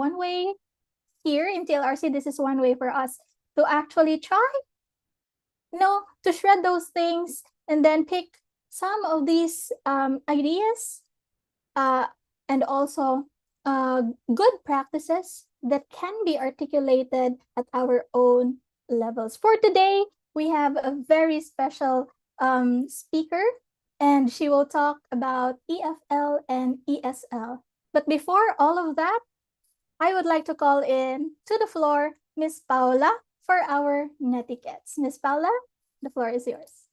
one way here in TLRC, this is one way for us to actually try, to shred those things and then pick some of these ideas and also good practices that can be articulated at our own levels. For today, we have a very special speaker, and she will talk about EFL and ESL. But before all of that, I would like to call in to the floor Miss Paula for our netiquettes. Miss Paula, the floor is yours.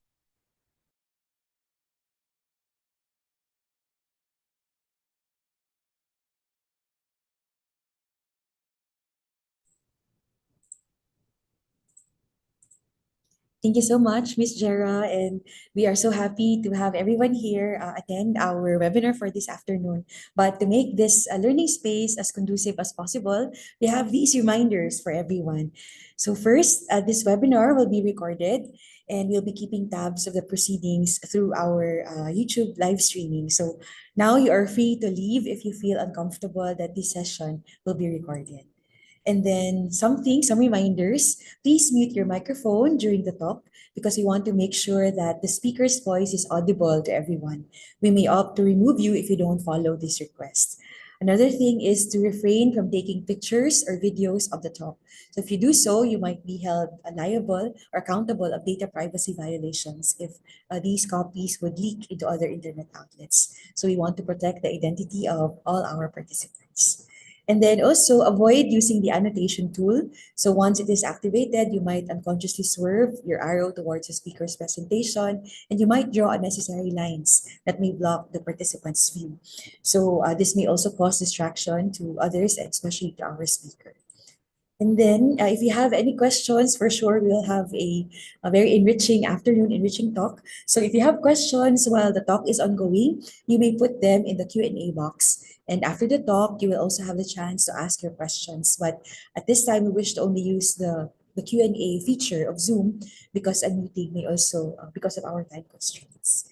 Thank you so much, Miss Jera, and we are so happy to have everyone here attend our webinar for this afternoon. But to make this learning space as conducive as possible, we have these reminders for everyone. So first, this webinar will be recorded, and we'll be keeping tabs of the proceedings through our YouTube live streaming. So now you are free to leave if you feel uncomfortable that this session will be recorded. And then some reminders. Please mute your microphone during the talk because we want to make sure that the speaker's voice is audible to everyone. We may opt to remove you if you don't follow this request. Another thing is to refrain from taking pictures or videos of the talk. So if you do so, you might be held liable or accountable of data privacy violations if these copies would leak into other internet outlets. So we want to protect the identity of all our participants. And then also avoid using the annotation tool. So once it is activated, you might unconsciously swerve your arrow towards the speaker's presentation, and you might draw unnecessary lines that may block the participant's view. So this may also cause distraction to others, and especially to our speaker. And then, if you have any questions, for sure, we'll have a very enriching afternoon, enriching talk. So if you have questions while the talk is ongoing, you may put them in the Q&A box. And after the talk, you will also have the chance to ask your questions. But at this time, we wish to only use the Q&A feature of Zoom because unmuting may also, because of our time constraints.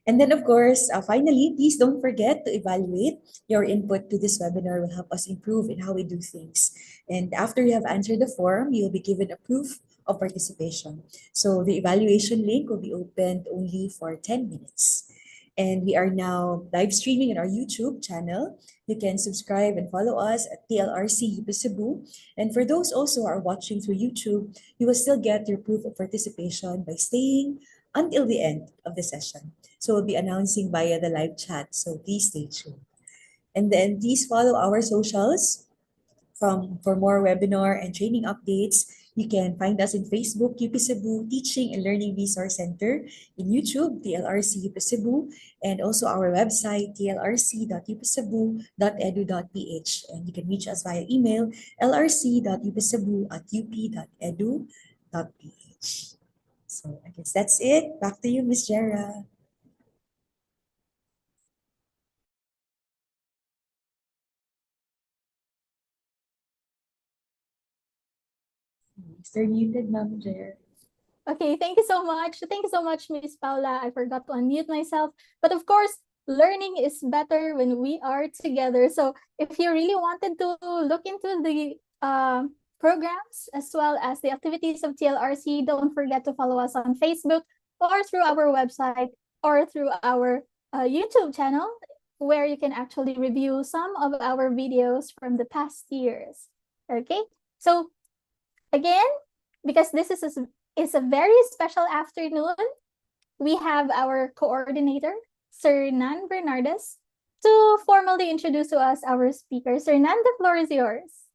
And then, of course, finally, please don't forget to evaluate. Your input to this webinar will help us improve in how we do things. And after you have answered the form, you'll be given a proof of participation. So the evaluation link will be opened only for 10 minutes. And we are now live streaming on our YouTube channel. You can subscribe and follow us at TLRC UP Cebu. And for those also who are watching through YouTube, you will still get your proof of participation by staying until the end of the session. So we'll be announcing via the live chat. So please stay tuned. And then please follow our socials for more webinar and training updates. You can find us in Facebook, UP Cebu Teaching and Learning Resource Center, in YouTube, TLRC UP Cebu, and also our website, tlrc.upcebu.edu.ph. And you can reach us via email, lrc.upcebu@up.edu.ph. So I guess that's it. Back to you, Miss Jera. You're muted, Ma'am Jera. Okay, thank you so much. Thank you so much, Miss Paula. I forgot to unmute myself. But of course, learning is better when we are together. So if you really wanted to look into the programs as well as the activities of TLRC, don't forget to follow us on Facebook or through our website or through our YouTube channel, where you can actually review some of our videos from the past years. Okay, so again, because this is a very special afternoon, we have our coordinator, Sir Nan Bernardes, to formally introduce to us our speaker. Sir Nan, the floor is yours.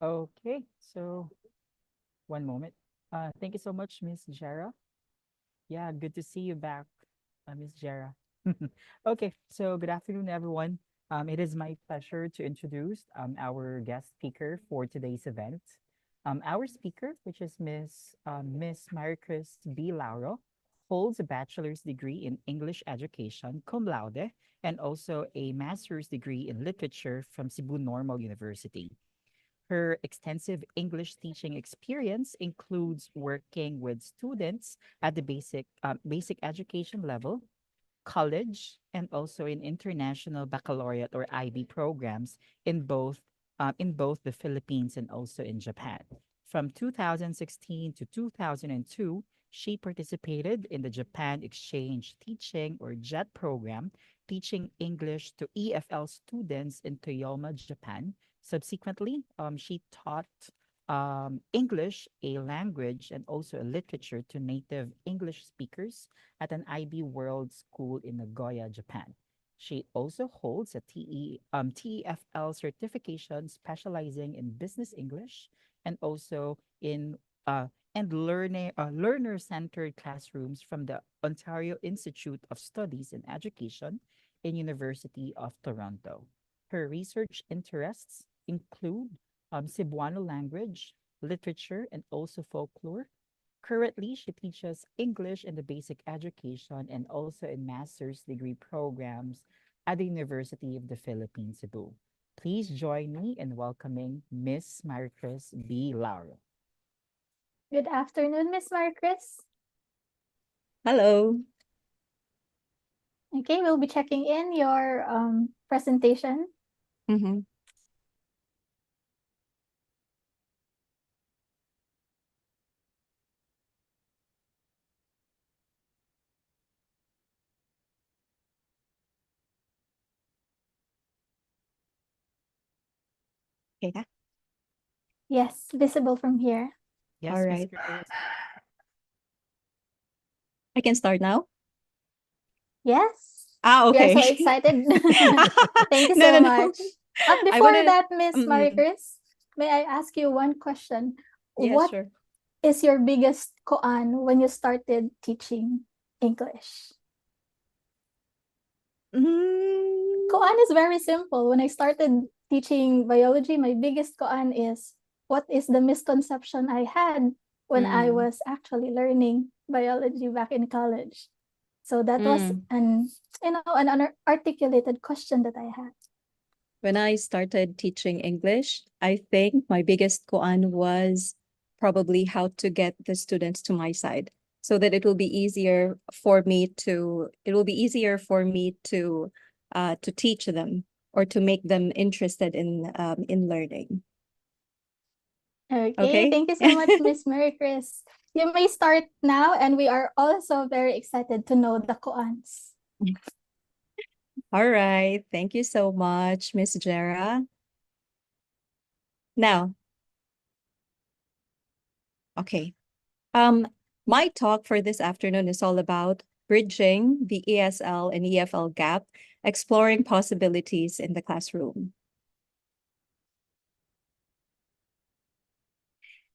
Okay, so one moment. Thank you so much, Miss Jera. Yeah, good to see you back, Miss Jera. Okay, so good afternoon, everyone. It is my pleasure to introduce our guest speaker for today's event. Our speaker, which is Miss Maricris B. Lauro, holds a bachelor's degree in English education, cum laude, and also a master's degree in literature from Cebu Normal University. Her extensive English teaching experience includes working with students at the basic education level, college, and also in international baccalaureate or IB programs in both the Philippines and also in Japan. From 2016 to 2002, she participated in the Japan Exchange Teaching or JET program, teaching English to EFL students in Toyama, Japan. Subsequently, she taught English, a language, and also a literature to native English speakers at an IB World School in Nagoya, Japan. She also holds a TEFL certification specializing in business English and also in learner-centered classrooms from the Ontario Institute of Studies in Education in University of Toronto. Her research interests include Cebuano language, literature, and also folklore. Currently, she teaches English in the basic education and also in master's degree programs at the University of the Philippines, Cebu. Please join me in welcoming Miss Maricris B. Lauro. Good afternoon, Miss Marcus. Hello. Okay, we'll be checking in your presentation. Mm-hmm. Okay. Yes, visible from here. Yes, All Miss right. Chris. I can start now. Yes. We are Okay. so excited. Thank you No, so no, no. much. But I before wanna. that, Miss Mm-mm. Maricris, may I ask you one question? Yeah, What sure. is your biggest koan when you started teaching English? Koan is very simple. When I started teaching biology, my biggest koan is what is the misconception I had when I Mm. was actually learning biology back in college. So that was Mm. an articulated question that I had. When I started teaching English, I think my biggest koan was probably how to get the students to my side so that it will be easier for me to teach them or to make them interested in learning. Okay, Okay? thank you so much, Miss Mary Chris. You may start now, and we are also very excited to know the koans. All right. Thank you so much, Miss Jera. Now, okay. My talk for this afternoon is all about bridging the ESL and EFL gap, exploring possibilities in the classroom.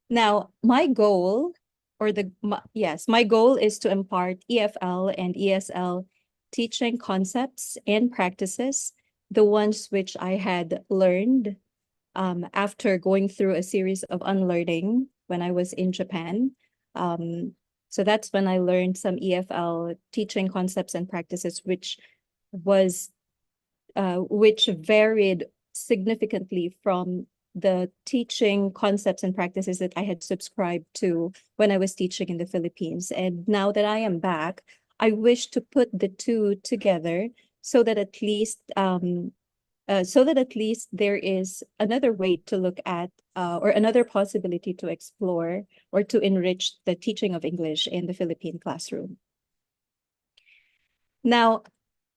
Now, my goal, my goal is to impart EFL and ESL teaching concepts and practices, the ones which I had learned after going through a series of unlearning when I was in Japan. So that's when I learned some EFL teaching concepts and practices, which varied significantly from the teaching concepts and practices that I had subscribed to when I was teaching in the Philippines. And now that I am back, I wish to put the two together so that at least there is another way to look at or another possibility to explore or to enrich the teaching of English in the Philippine classroom. Now,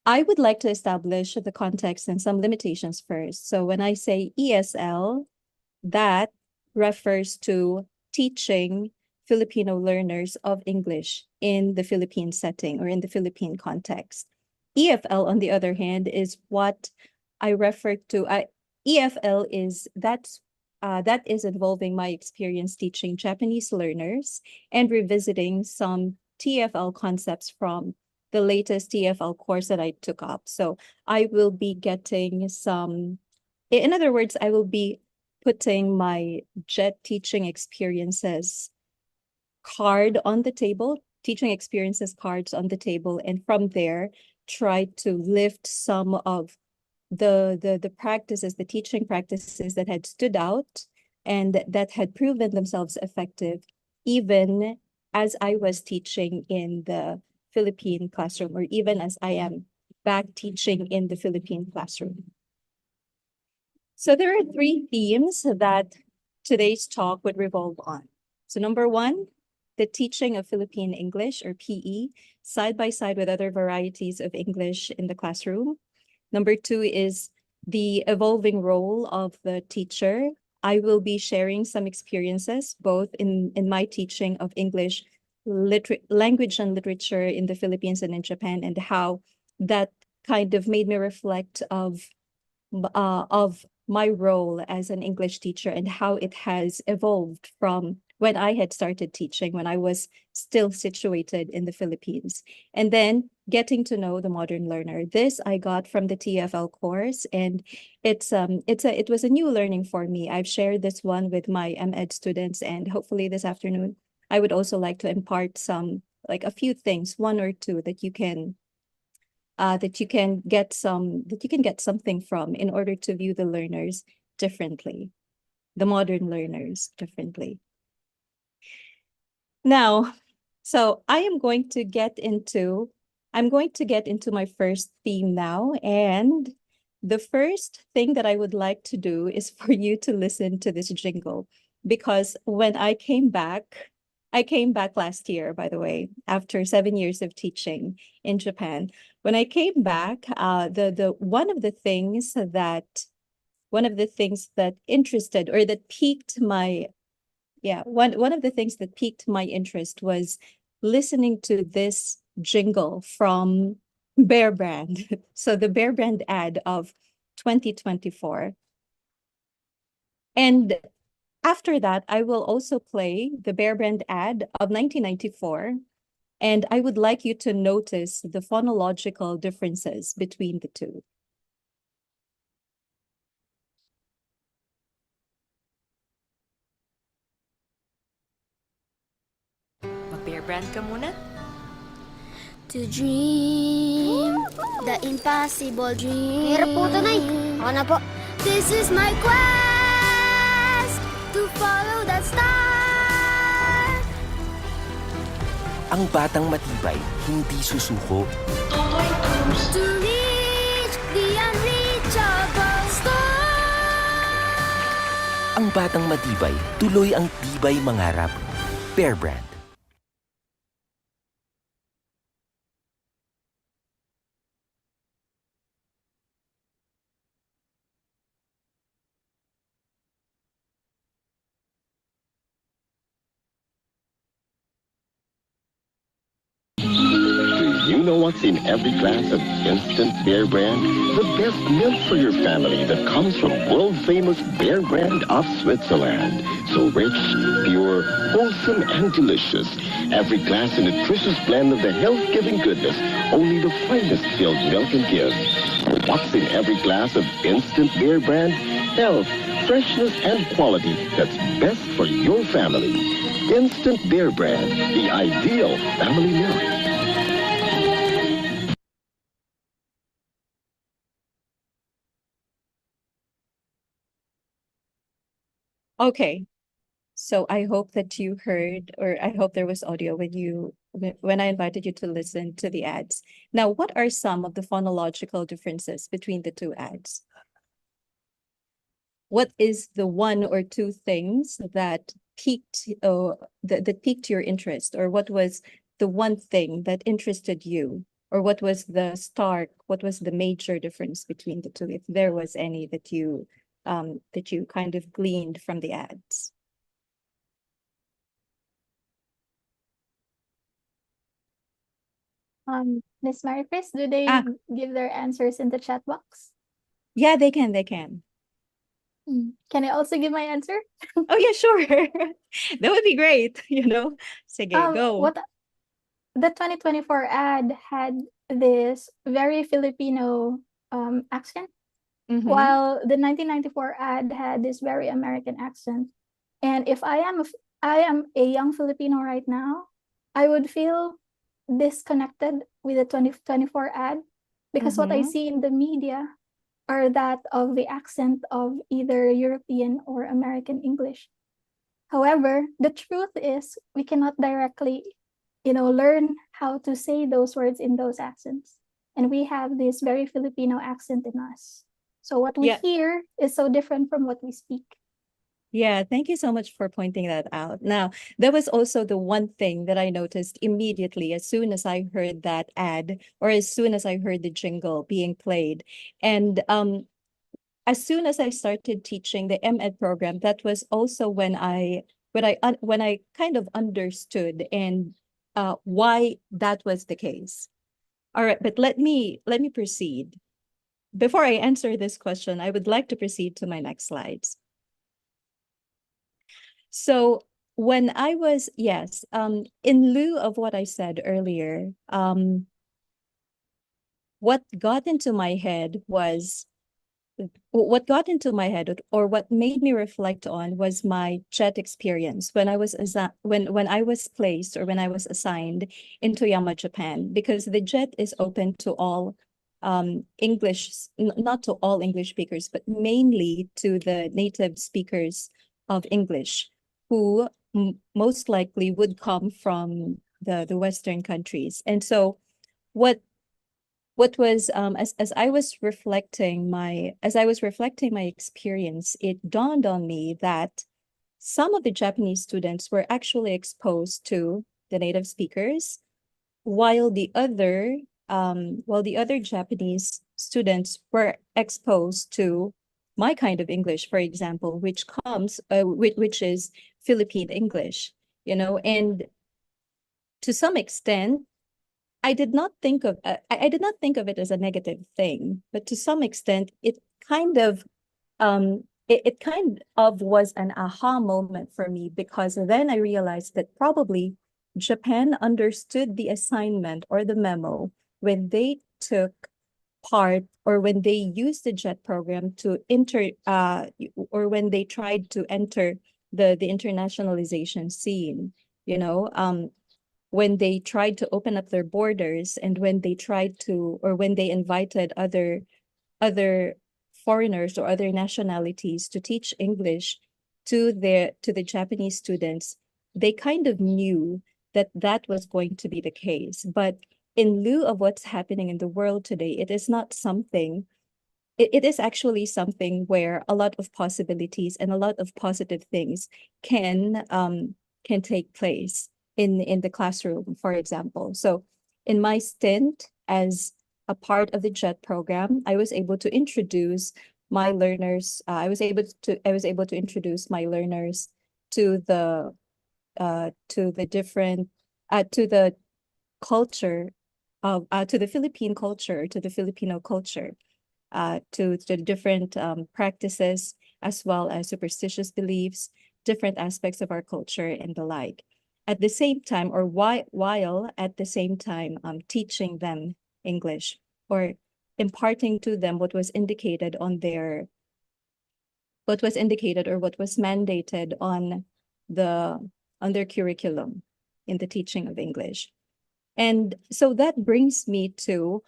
I would like to establish the context and some limitations first. So when I say ESL, that refers to teaching Filipino learners of English in the Philippine setting or in the Philippine context. EFL, on the other hand, is what I refer to. EFL that is involving my experience teaching Japanese learners and revisiting some TFL concepts from the latest TFL course that I took up. So I will be getting in other words, I will be putting my JET teaching experiences teaching experiences cards on the table, and from there, try to lift some of the practices, the teaching practices that had stood out and that had proven themselves effective, even as I was teaching in the Philippine classroom, or even as I am back teaching in the Philippine classroom. So there are three themes that today's talk would revolve on. So number one, the teaching of Philippine English, or PE, side by side with other varieties of English in the classroom. Number two is the evolving role of the teacher. I will be sharing some experiences both in my teaching of English language and literature in the Philippines and in Japan, and how that kind of made me reflect of my role as an English teacher and how it has evolved from when I had started teaching, when I was still situated in the Philippines. And then getting to know the modern learner. This I got from the TFL course, and it was a new learning for me. I've shared this one with my MEd students, and hopefully this afternoon I would also like to impart some, like a few things, one or two that you can get something from in order to view the learners differently, the modern learners differently. Now, so I'm going to get into my first theme now, and the first thing that I would like to do is for you to listen to this jingle, because when I came back last year, by the way, after 7 years of teaching in Japan. When I came back, one of the things that interested, or that piqued my one of the things that piqued my interest was listening to this jingle from Bear Brand. So the Bear Brand ad of 2024. And after that, I will also play the Bear Brand ad of 1994. And I would like you to notice the phonological differences between the two. Mag-bear brand ka muna? To dream the impossible dream. Hirap po ito, Nay. Ako na po. This is my quest to follow that star. Ang batang matibay, hindi susuko. To reach the unreachable star. Ang batang matibay, tuloy ang tibay mangarap. Bear Brand. You know what's in every glass of instant Bear Brand? The best milk for your family that comes from world-famous Bear Brand of Switzerland. So rich, pure, wholesome, and delicious. Every glass a nutritious blend of the health-giving goodness only the finest filled milk can give. What's in every glass of instant Bear Brand? Health, freshness, and quality that's best for your family. Instant Bear Brand, the ideal family milk. Okay, so I hope that you heard, or I hope there was audio when I invited you to listen to the ads. Now, what are some of the phonological differences between the two ads? What is the one or two things that piqued your interest, or what was the one thing that interested you, or what was the major difference between the two, if there was any that you kind of gleaned from the ads? Miss Mary Chris, do they give their answers in the chat box? Yeah, they can. Can I also give my answer? Oh yeah, sure. That would be great, Sige, go. The 2024 ad had this very Filipino accent, while the 1994 ad had this very American accent. And if I am a young Filipino right now, I would feel disconnected with the 2024 ad, because what I see in the media are that of the accent of either European or American English. However, the truth is we cannot directly learn how to say those words in those accents. And we have this very Filipino accent in us. So what we Yeah. hear is so different from what we speak. Yeah, thank you so much for pointing that out. Now, that was also the one thing that I noticed immediately as soon as I heard that ad, or as soon as I heard the jingle being played. And as soon as I started teaching the MEd program, that was also when I kind of understood and why that was the case. All right, but let me proceed. Before I answer this question, I would like to proceed to my next slides. So when I was, yes, in lieu of what I said earlier, what got into my head was what got into my head, or what made me reflect on, was my JET experience when I was when I was placed, or when I was assigned into Yama, Japan, because the JET is open to all English, not to all English speakers, but mainly to the native speakers of English, who most likely would come from the Western countries. And so what was as I was reflecting my experience, it dawned on me that some of the Japanese students were actually exposed to the native speakers, while the other Japanese students were exposed to my kind of English, for example, which is Philippine English, and to some extent, I did not think of it as a negative thing, but to some extent, it kind of was an aha moment for me, because then I realized that probably Japan understood the assignment or the memo when they took part, or when they used the JET program to or when they tried to enter the internationalization scene, when they tried to open up their borders, and when they invited other foreigners or other nationalities to teach English to the Japanese students, they kind of knew that that was going to be the case. But in lieu of what's happening in the world today, it is actually something where a lot of possibilities and a lot of positive things can take place in the classroom, for example. So in my stint as a part of the JET program, I was able to introduce my learners. I was able to introduce my learners to the different to the culture of to the Philippine culture, to the Filipino culture, to the different practices, as well as superstitious beliefs, different aspects of our culture, and the like. At the same time, or while at the same time teaching them English, or imparting to them what was indicated or what was mandated on their curriculum in the teaching of English. And so that brings me to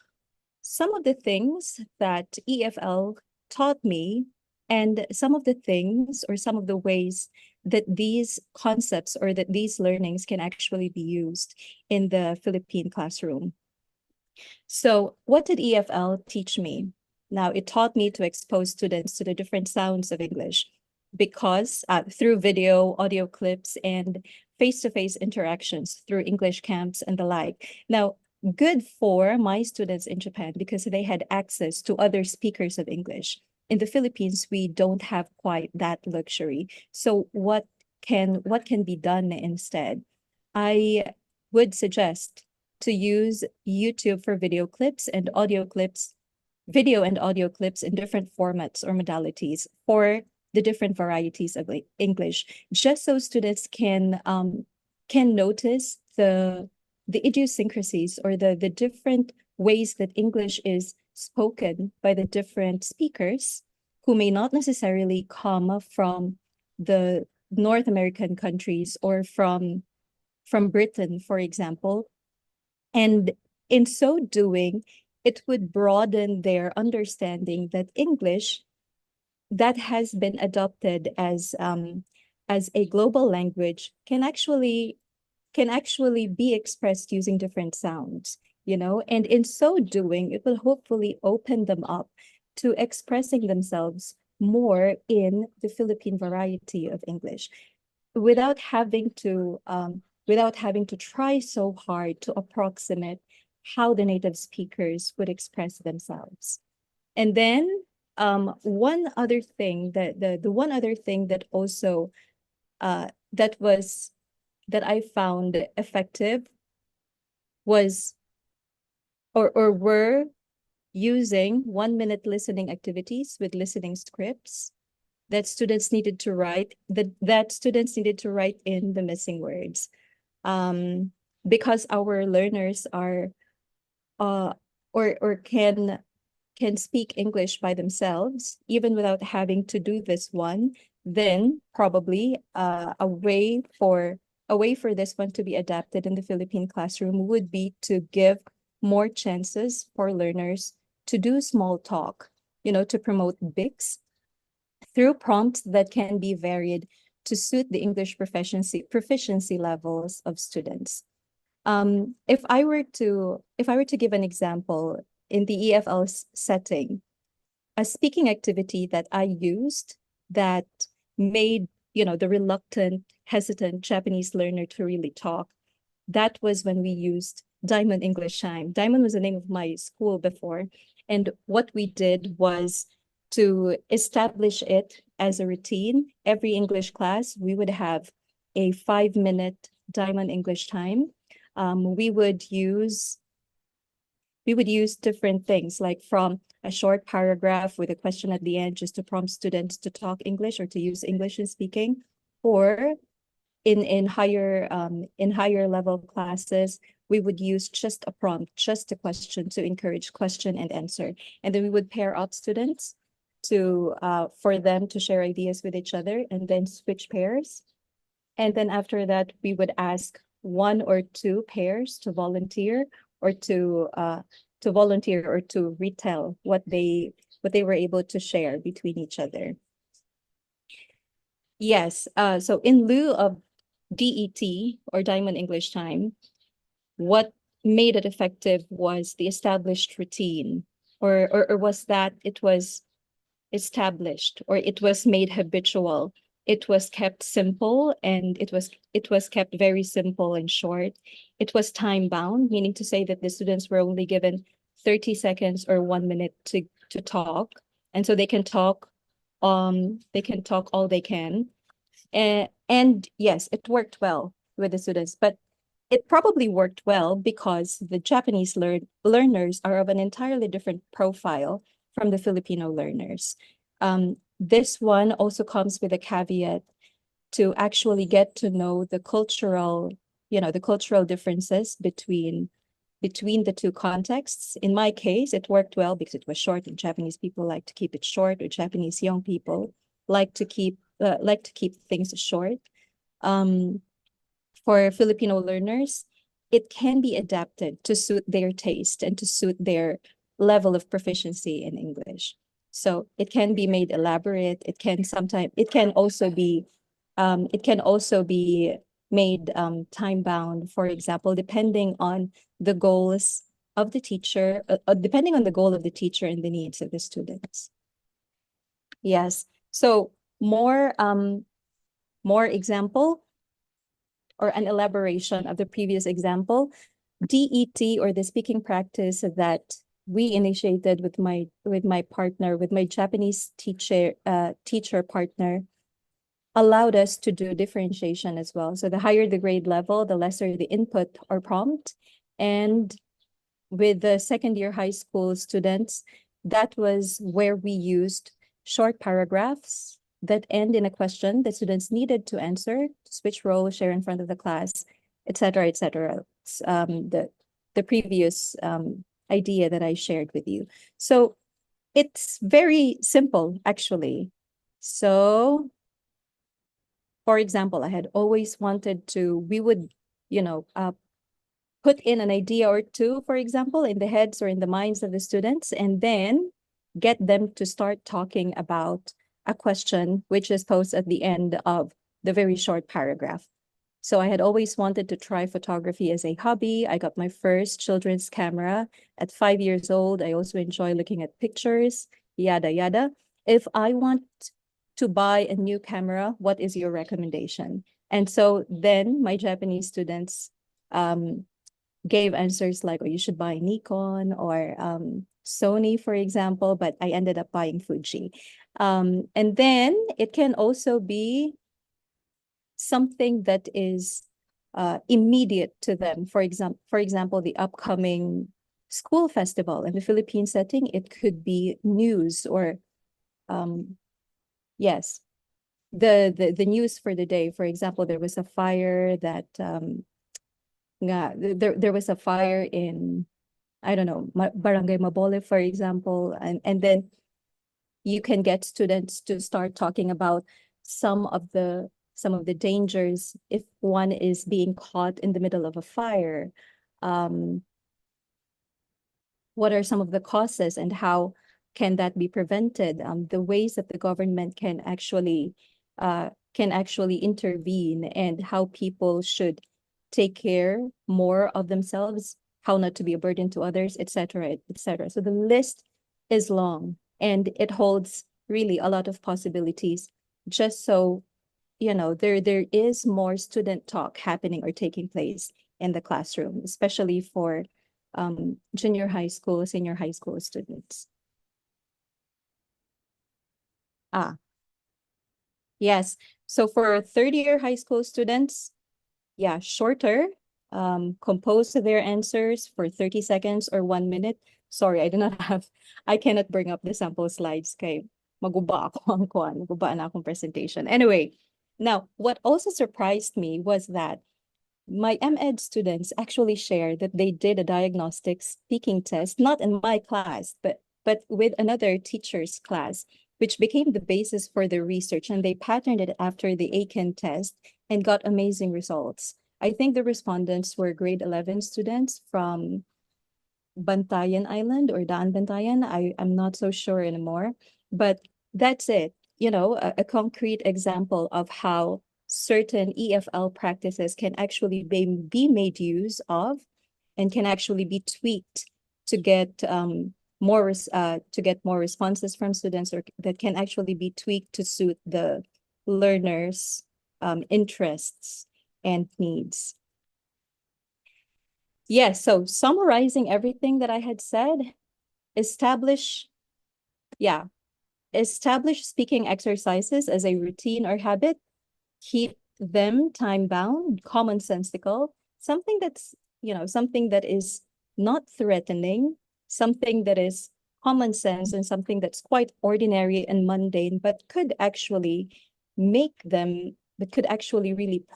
some of the things that EFL taught me, and some of the things, or some of the ways that these concepts or that these learnings can actually be used in the Philippine classroom. So what did EFL teach me? Now, it taught me to expose students to the different sounds of English, because through video, audio clips, and face-to-face interactions through English camps and the like. Now, good for my students in Japan, because they had access to other speakers of English. In the Philippines, we don't have quite that luxury. So what can be done instead? I would suggest to use YouTube for video and audio clips in different formats or modalities for the different varieties of English, just so students can notice the idiosyncrasies, or the different ways that English is spoken by the different speakers, who may not necessarily come from the North American countries, or from Britain, for example. And in so doing, it would broaden their understanding that English, that has been adopted as a global language, can actually can actually be expressed using different sounds, and in so doing, it will hopefully open them up to expressing themselves more in the Philippine variety of English without having to try so hard to approximate how the native speakers would express themselves. And then one other thing the one other thing that also that I found effective was or were using 1-minute listening activities with listening scripts that students needed to write in the missing words, because our learners are or can speak English by themselves even without having to do this one. Then probably a way for this one to be adapted in the Philippine classroom would be to give more chances for learners to do small talk, to promote BICS through prompts that can be varied to suit the English proficiency levels of students. If I were to give an example in the EFL setting, a speaking activity that I used that made the reluctant, hesitant Japanese learner to really talk, that was when we used Diamond English Chime. Diamond was the name of my school before, and what we did was to establish it as a routine. Every English class, we would have a 5-minute Diamond English Time. We would use different things, like from a short paragraph with a question at the end, just to prompt students to talk English or to use English in speaking, or in higher level classes, we would use just a prompt, just a question to encourage question and answer, and then we would pair up students to for them to share ideas with each other, and then switch pairs. And then after that, we would ask 1 or 2 pairs to volunteer or to retell what they were able to share between each other. Yes, so in lieu of DET or Diamond English Time, what made it effective was the established routine, or was that it was established, or it was made habitual. It was kept simple, and it was kept very simple and short. It was time bound, meaning to say that the students were only given 30 seconds or 1 minute to talk, and so they can talk all they can. And yes, it worked well with the students, but it probably worked well because the Japanese learners are of an entirely different profile from the Filipino learners. This one also comes with a caveat to actually get to know the cultural differences between the two contexts. In my case, it worked well because it was short, and Japanese people like to keep it short, or Japanese young people like to keep things short. For Filipino learners, it can be adapted to suit their taste and to suit their level of proficiency in English. So it can be made elaborate. It can also be made time bound, for example, depending on the goals of the teacher, depending on the goal of the teacher and the needs of the students. Yes. So more example, or an elaboration of the previous example. DET, or the speaking practice that we initiated with my partner, with my Japanese teacher partner, allowed us to do differentiation as well. So the higher the grade level, the lesser the input or prompt. And with the second year high school students, that was where we used short paragraphs that end in a question that students needed to answer, to switch role, share in front of the class, etc., etc. The previous idea that I shared with you. So it's very simple, actually. So, for example, I had always wanted to, we would, put in an idea or two, for example, in the heads or in the minds of the students, and then get them to start talking about a question which is posed at the end of the very short paragraph. So I had always wanted to try photography as a hobby. I got my first children's camera at 5 years old. I also enjoy looking at pictures, yada, yada. If I want to buy a new camera, what is your recommendation? And so then my Japanese students gave answers like, oh, you should buy Nikon or Sony, for example, but I ended up buying Fuji. And then it can also be something that is immediate to them. For example, the upcoming school festival in the Philippine setting, it could be news or yes, the news for the day. For example, there was a fire that there was a fire in, I don't know, Barangay Mabole, for example, and then you can get students to start talking about some of the dangers if one is being caught in the middle of a fire. What are some of the causes and how can that be prevented? The ways that the government can actually intervene, and how people should take care more of themselves, how not to be a burden to others, etc., etc. So the list is long, and it holds really a lot of possibilities. Just so you know, there is more student talk happening or taking place in the classroom, especially for junior high school, senior high school students. Yes. So for third-year high school students, yeah, shorter, compose their answers for 30 seconds or 1 minute. Sorry, I cannot bring up the sample slides kay maguba ako ang kuan, maguba na akong presentation. Anyway, now, what also surprised me was that my MEd students actually shared that they did a diagnostic speaking test, not in my class, but with another teacher's class, which became the basis for their research, and they patterned it after the ACAN test and got amazing results. I think the respondents were grade 11 students from Bantayan Island or Daan Bantayan. I'm not so sure anymore, but that's it. You know, a concrete example of how certain EFL practices can actually be made use of and can actually be tweaked to get more responses from students, or that can actually be tweaked to suit the learners' interests and needs. Yes, so summarizing everything that I had said, establish speaking exercises as a routine or habit, keep them time-bound, commonsensical, something that's, something that is not threatening, something that is common sense, and something that's quite ordinary and mundane, but could actually really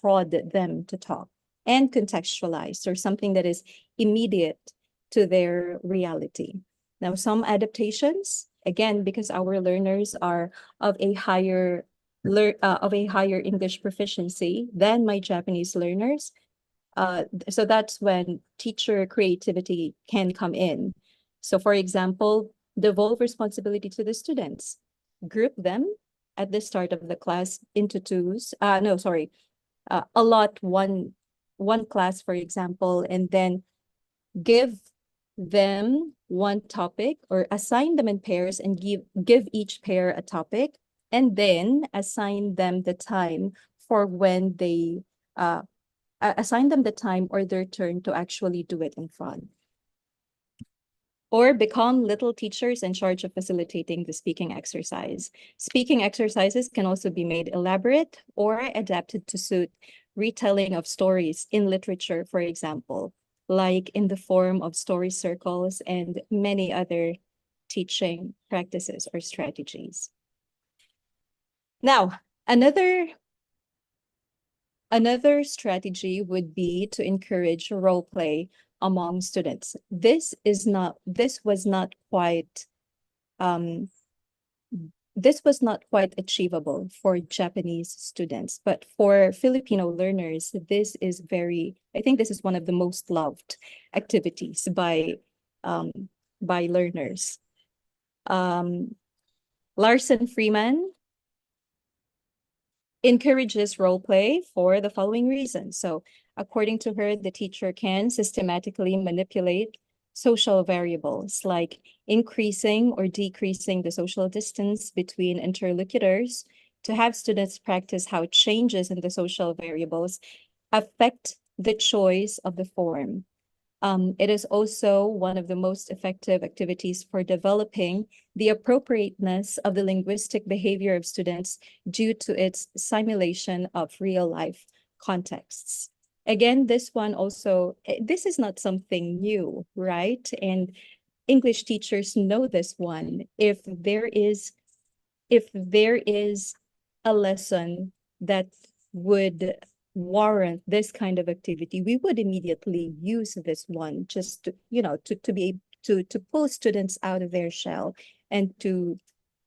prod them to talk, and contextualized, or something that is immediate to their reality. Now, some adaptations, again, because our learners are of a higher English proficiency than my Japanese learners. So that's when teacher creativity can come in. So for example, devolve responsibility to the students. Group them at the start of the class into twos. Allot one class, for example, and then give them one topic, or assign them in pairs and give each pair a topic, and then assign them the time for when they assign them the time or their turn to actually do it in front. Or become little teachers in charge of facilitating the speaking exercise. Speaking exercises can also be made elaborate or adapted to suit retelling of stories in literature, for example, like in the form of story circles and many other teaching practices or strategies. Now, another strategy would be to encourage role play among students. This was not quite achievable for Japanese students, but for Filipino learners, I think this is one of the most loved activities by learners. Larson Freeman encourages role play for the following reasons. So according to her, the teacher can systematically manipulate social variables like increasing or decreasing the social distance between interlocutors to have students practice how changes in the social variables affect the choice of the form. It is also one of the most effective activities for developing the appropriateness of the linguistic behavior of students due to its simulation of real life contexts. Again, this one also, this is not something new, right? And English teachers know this one. If there is a lesson that would warrant this kind of activity, we would immediately use this one just to, to be to pull students out of their shell and to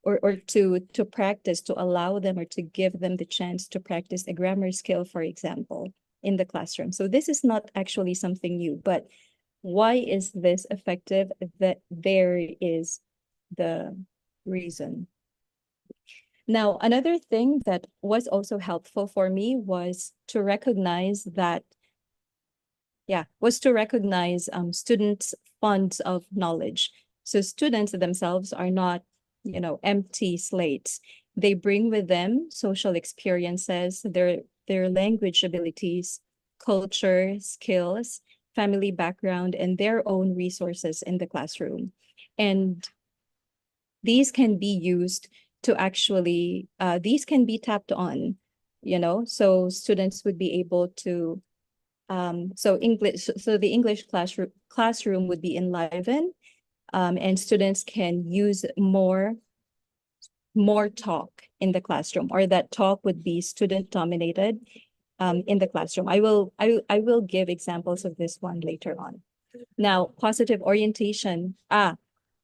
to practice, to allow them or to give them the chance to practice a grammar skill, for example, in the classroom. So this is not actually something new, but why is this effective? That there is the reason. Now, another thing that was also helpful for me was to recognize that, students' funds of knowledge. So students themselves are not, empty slates. They bring with them social experiences, their language abilities, culture, skills, family background, and their own resources in the classroom. And these can be used to actually, these can be tapped on, so students would be able to, so the English classroom would be enlivened, and students can use more talk in the classroom, or that talk would be student dominated in the classroom. I will give examples of this one later on. Now, positive orientation.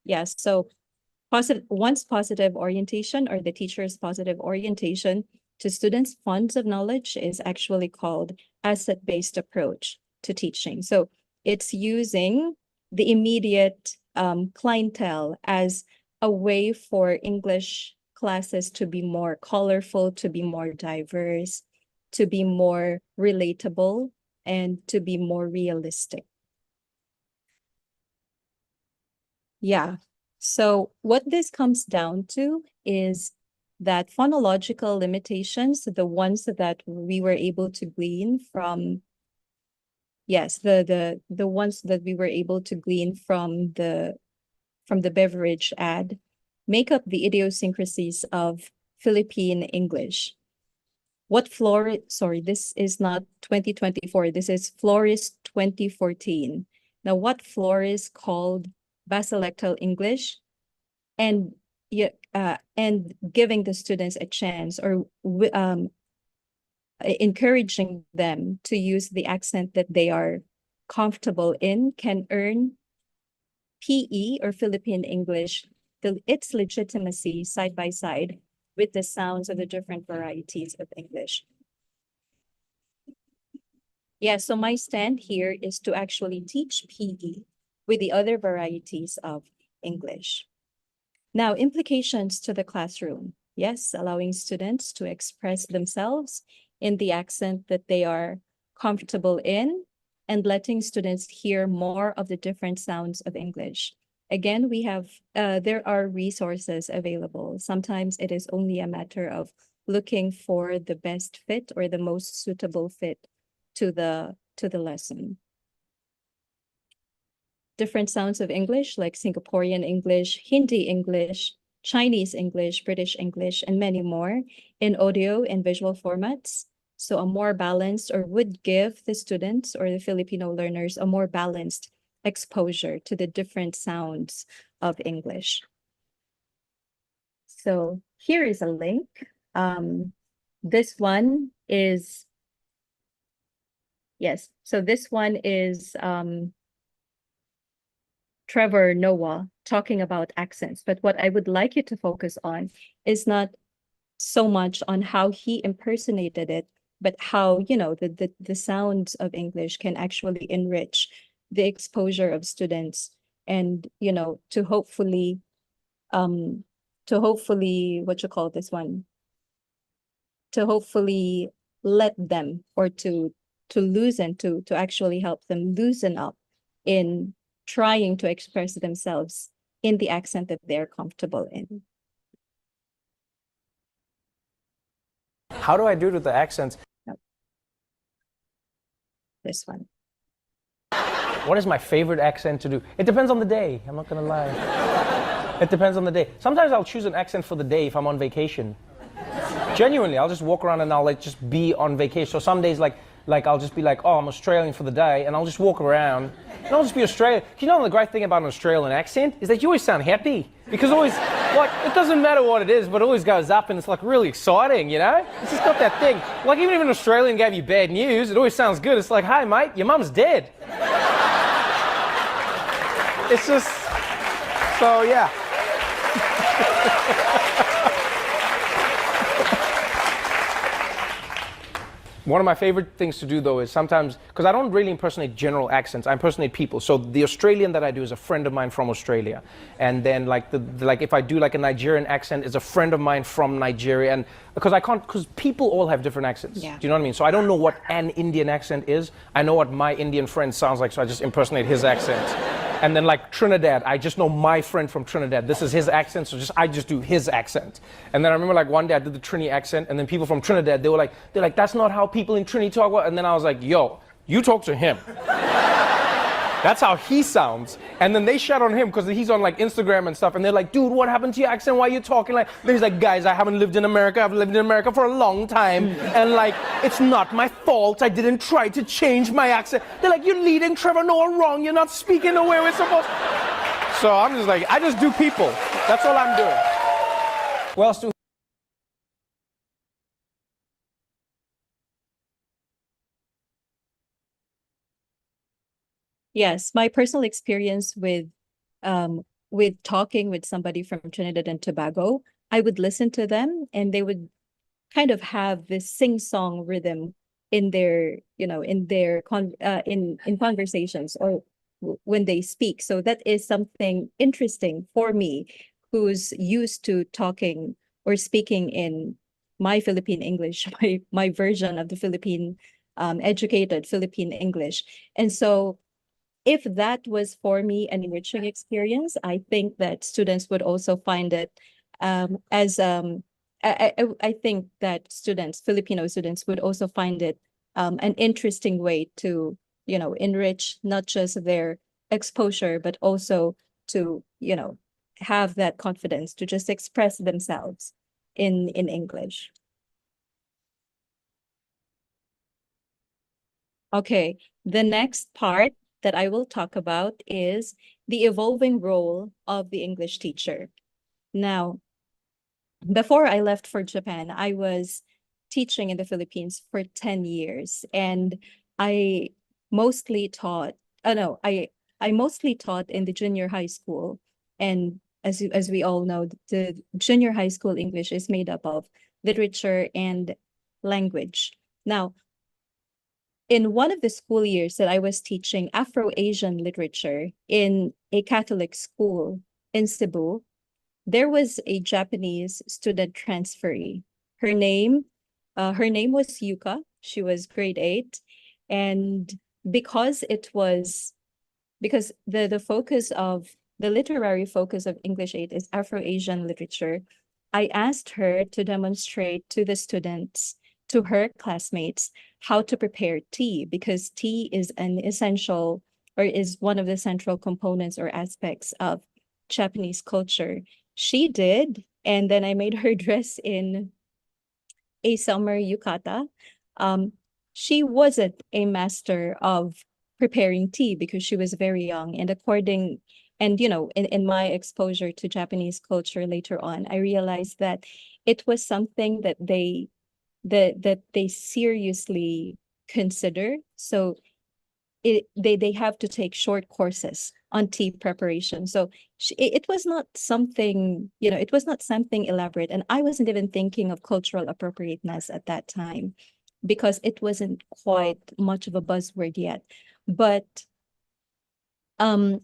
Yes. So once positive orientation, or the teacher's positive orientation to students' funds of knowledge, is actually called asset-based approach to teaching. So it's using the immediate clientele as a way for English classes to be more colorful, to be more diverse, to be more relatable, and to be more realistic. Yeah. So what this comes down to is that phonological limitations, the ones that we were able to glean from, yes, the ones that we were able to glean from the beverage ad, make up the idiosyncrasies of Philippine English. This is not 2024, this is Flores 2014. Now, what Flores called basilectal English, and giving the students a chance, or encouraging them to use the accent that they are comfortable in, can earn PE, or Philippine English, its legitimacy side by side with the sounds of the different varieties of English. Yeah, so my stand here is to actually teach PE with the other varieties of English. Now, implications to the classroom. Yes, allowing students to express themselves in the accent that they are comfortable in, and letting students hear more of the different sounds of English. Again, there are resources available. Sometimes it is only a matter of looking for the best fit, or the most suitable fit to the lesson. Different sounds of English, like Singaporean English, Hindi English, Chinese English, British English, and many more in audio and visual formats. So a more balanced, or would give the students or the Filipino learners a more balanced exposure to the different sounds of English. So here is a link. This one is, yes, so this one is Trevor Noah talking about accents. But what I would like you to focus on is not so much on how he impersonated it, but how, the sounds of English can actually enrich the exposure of students, and, to hopefully, what you call this one? hopefully let them, or to loosen, to actually help them loosen up in trying to express themselves in the accent that they're comfortable in. How do I do it with the accents? This one. What is my favorite accent to do? It depends on the day. I'm not gonna lie. It depends on the day. Sometimes I'll choose an accent for the day if I'm on vacation. Genuinely, I'll just walk around and I'll like just be on vacation. So some days like I'll just be like, oh, I'm Australian for the day, and I'll just walk around and I'll just be Australian. You know, the great thing about an Australian accent is that you always sound happy, because always, like, it doesn't matter what it is, but it always goes up and it's like really exciting, you know? It's just got that thing. Like, even if an Australian gave you bad news, it always sounds good. It's like, hey mate, your mum's dead. It's just, so yeah. One of my favorite things to do, though, is sometimes, because I don't really impersonate general accents, I impersonate people. So the Australian that I do is a friend of mine from Australia. And then like if I do like a Nigerian accent, is a friend of mine from Nigeria. And because people all have different accents. Yeah. Do you know what I mean? So I don't know what an Indian accent is. I know what my Indian friend sounds like, so I just impersonate his accent. And then like Trinidad, I just know my friend from Trinidad. This is his accent, so I just do his accent. And then I remember like one day I did the Trini accent, and then people from Trinidad, they're like, that's not how people in Trini talk. And then I was like, yo, you talk to him. That's how he sounds. And then they shout on him because he's on like Instagram and stuff, and they're like, dude, what happened to your accent? Why are you talking like? Then he's like, guys, I haven't lived in America. I've lived in America for a long time, and like, it's not my fault. I didn't try to change my accent. They're like, you're leading Trevor Noah wrong. You're not speaking the way we're supposed. So I'm just like, I just do people. That's all I'm doing. What else do? Yes, my personal experience with talking with somebody from Trinidad and Tobago, I would listen to them and they would kind of have this sing-song rhythm in their, in conversations, or when they speak. So that is something interesting for me, who's used to talking or speaking in my Philippine English, my version of the Philippine educated Philippine English. And so if that was for me an enriching experience, I think that students would also find it I think that Filipino students would also find it an interesting way to, enrich not just their exposure, but also to, have that confidence to just express themselves in English. Okay, the next part that I will talk about is the evolving role of the English teacher. Now, before I left for Japan, I was teaching in the Philippines for 10 years, and I mostly taught, I mostly taught in the junior high school. And as we all know, the junior high school English is made up of literature and language. Now, in one of the school years that I was teaching Afro-Asian literature in a Catholic school in Cebu, there was a Japanese student transferee. Her name was Yuka. She was grade 8. And because the focus of the literary focus of English 8 is Afro-Asian literature, I asked her to demonstrate to the students, to her classmates, how to prepare tea, because tea is an essential, or is one of the central components or aspects of Japanese culture. She did, and then I made her dress in a summer yukata. She wasn't a master of preparing tea because she was very young, and in my exposure to Japanese culture later on, I realized that it was something that they seriously consider. So they have to take short courses on tea preparation. So it was not something, it was not something elaborate. And I wasn't even thinking of cultural appropriateness at that time, because it wasn't quite much of a buzzword yet. But my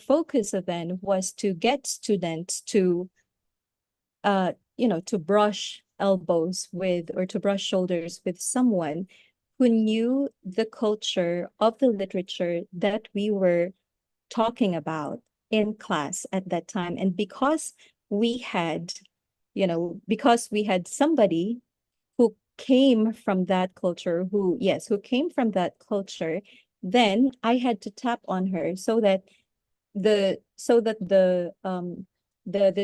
focus then was to get students to to brush elbows with, or to brush shoulders with someone who knew the culture of the literature that we were talking about in class at that time. And because we had, because we had somebody who came from that culture, who came from that culture, then I had to tap on her so that the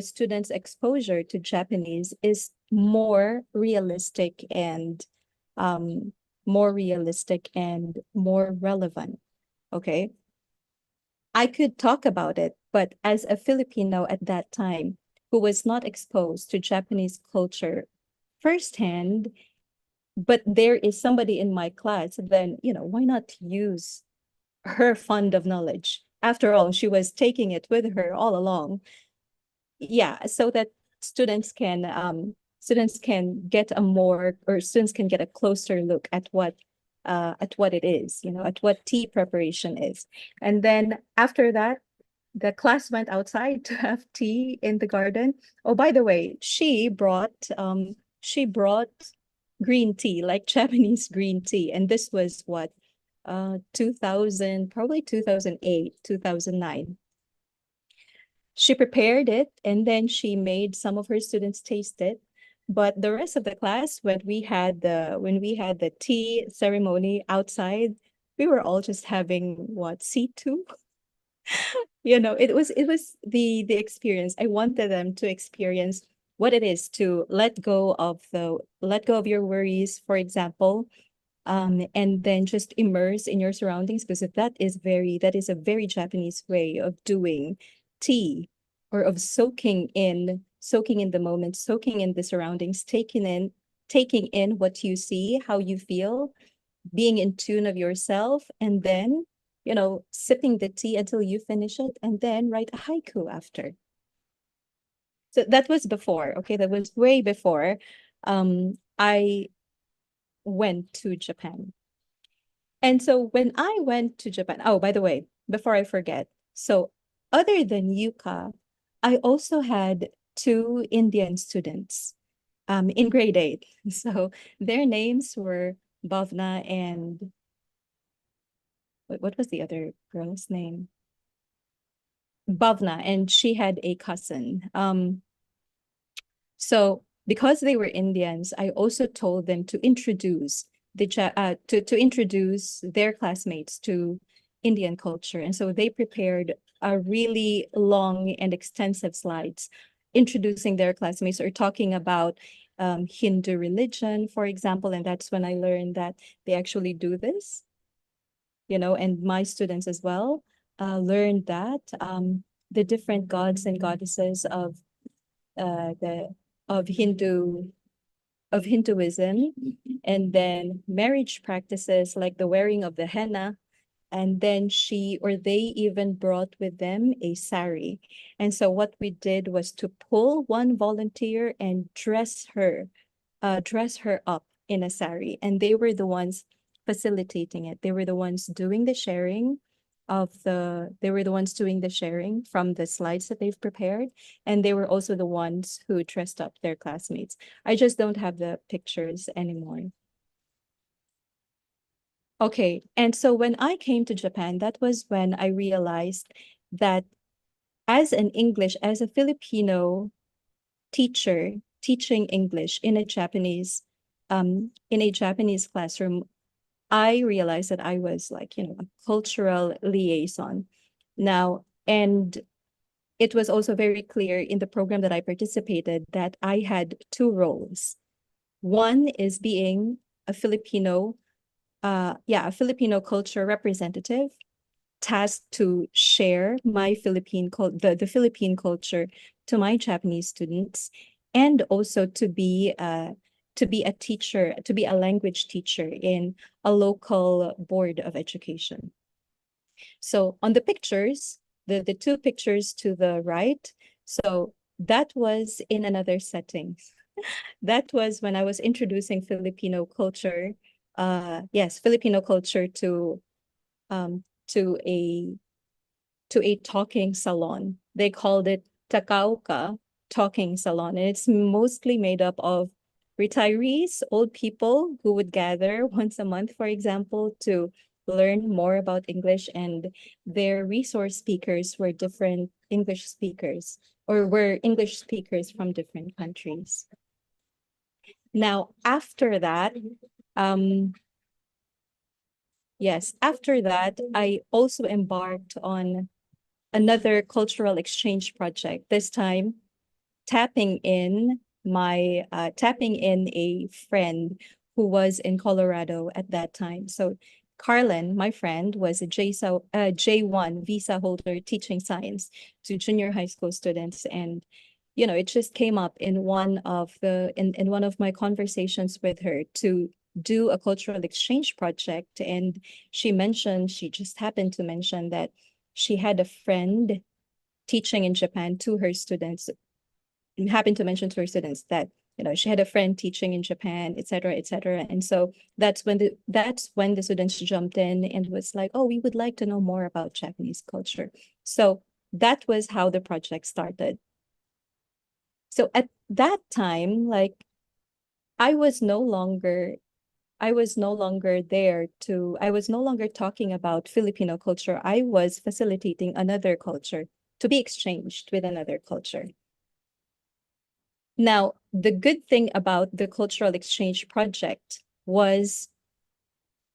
students' exposure to Japanese is more realistic and more relevant. Okay. I could talk about it, but as a Filipino at that time who was not exposed to Japanese culture firsthand, but there is somebody in my class, then, why not use her fund of knowledge? After all, she was taking it with her all along. Yeah, so that students can get a closer look at what it is, at what tea preparation is. And then after that, the class went outside to have tea in the garden. Oh, by the way, she brought green tea, like Japanese green tea. And this was what, 2000, probably 2008, 2009. She prepared it, and then she made some of her students taste it. But the rest of the class, when we had the tea ceremony outside, we were all just having what, C2? It was the experience. I wanted them to experience what it is to let go of your worries, for example, and then just immerse in your surroundings, because that is a very Japanese way of doing tea, or of soaking in the moment, soaking in the surroundings, taking in what you see, how you feel, being in tune of yourself, and then sipping the tea until you finish it, and then write a haiku after. So that was before, okay? That was way before I went to Japan. And so when I went to Japan, oh, by the way, before I forget, so other than Yuka, I also had 2 Indian students in grade 8. So their names were Bhavna and what was the other girl's name? Bhavna, and she had a cousin. So because they were Indians, I also told them to introduce to introduce their classmates to Indian culture. And so they prepared a really long and extensive slides introducing their classmates, or talking about Hindu religion, for example. And that's when I learned that they actually do this, and my students as well learned that the different gods and goddesses of Hinduism, and then marriage practices like the wearing of the henna. And then they even brought with them a sari. And so what we did was to pull one volunteer and dress her up in a sari. And they were the ones facilitating it. They were the ones doing the sharing from the slides that they've prepared. And they were also the ones who dressed up their classmates. I just don't have the pictures anymore. Okay, and so when I came to Japan, that was when I realized that as a Filipino teacher teaching English in a Japanese classroom, I realized that I was like, a cultural liaison now. And it was also very clear in the program that I participated that I had 2 roles. One is being a Filipino culture representative, tasked to share my the Philippine culture to my Japanese students, and also to be a teacher, to be a language teacher in a local board of education. So on the pictures, the 2 pictures to the right, so that was in another setting. That was when I was introducing Filipino culture. Filipino culture to a talking salon. They called it Takauka talking salon, and it's mostly made up of retirees, old people who would gather once a month, for example, to learn more about English, and their resource speakers were different English speakers, or were English speakers from different countries. Now, after that, after that, I also embarked on another cultural exchange project, this time tapping in a friend who was in Colorado at that time. So Carlin, my friend, was a J1 visa holder teaching science to junior high school students. And, it just came up in one of my conversations with her to do a cultural exchange project. And she just happened to mention that she had a friend teaching in Japan to her students, and happened to mention to her students that she had a friend teaching in Japan, et cetera, et cetera. And so that's when the students jumped in and was like, oh, we would like to know more about Japanese culture. So that was how the project started. So at that time, like, I was no longer talking about Filipino culture. I was facilitating another culture to be exchanged with another culture. Now, the good thing about the cultural exchange project was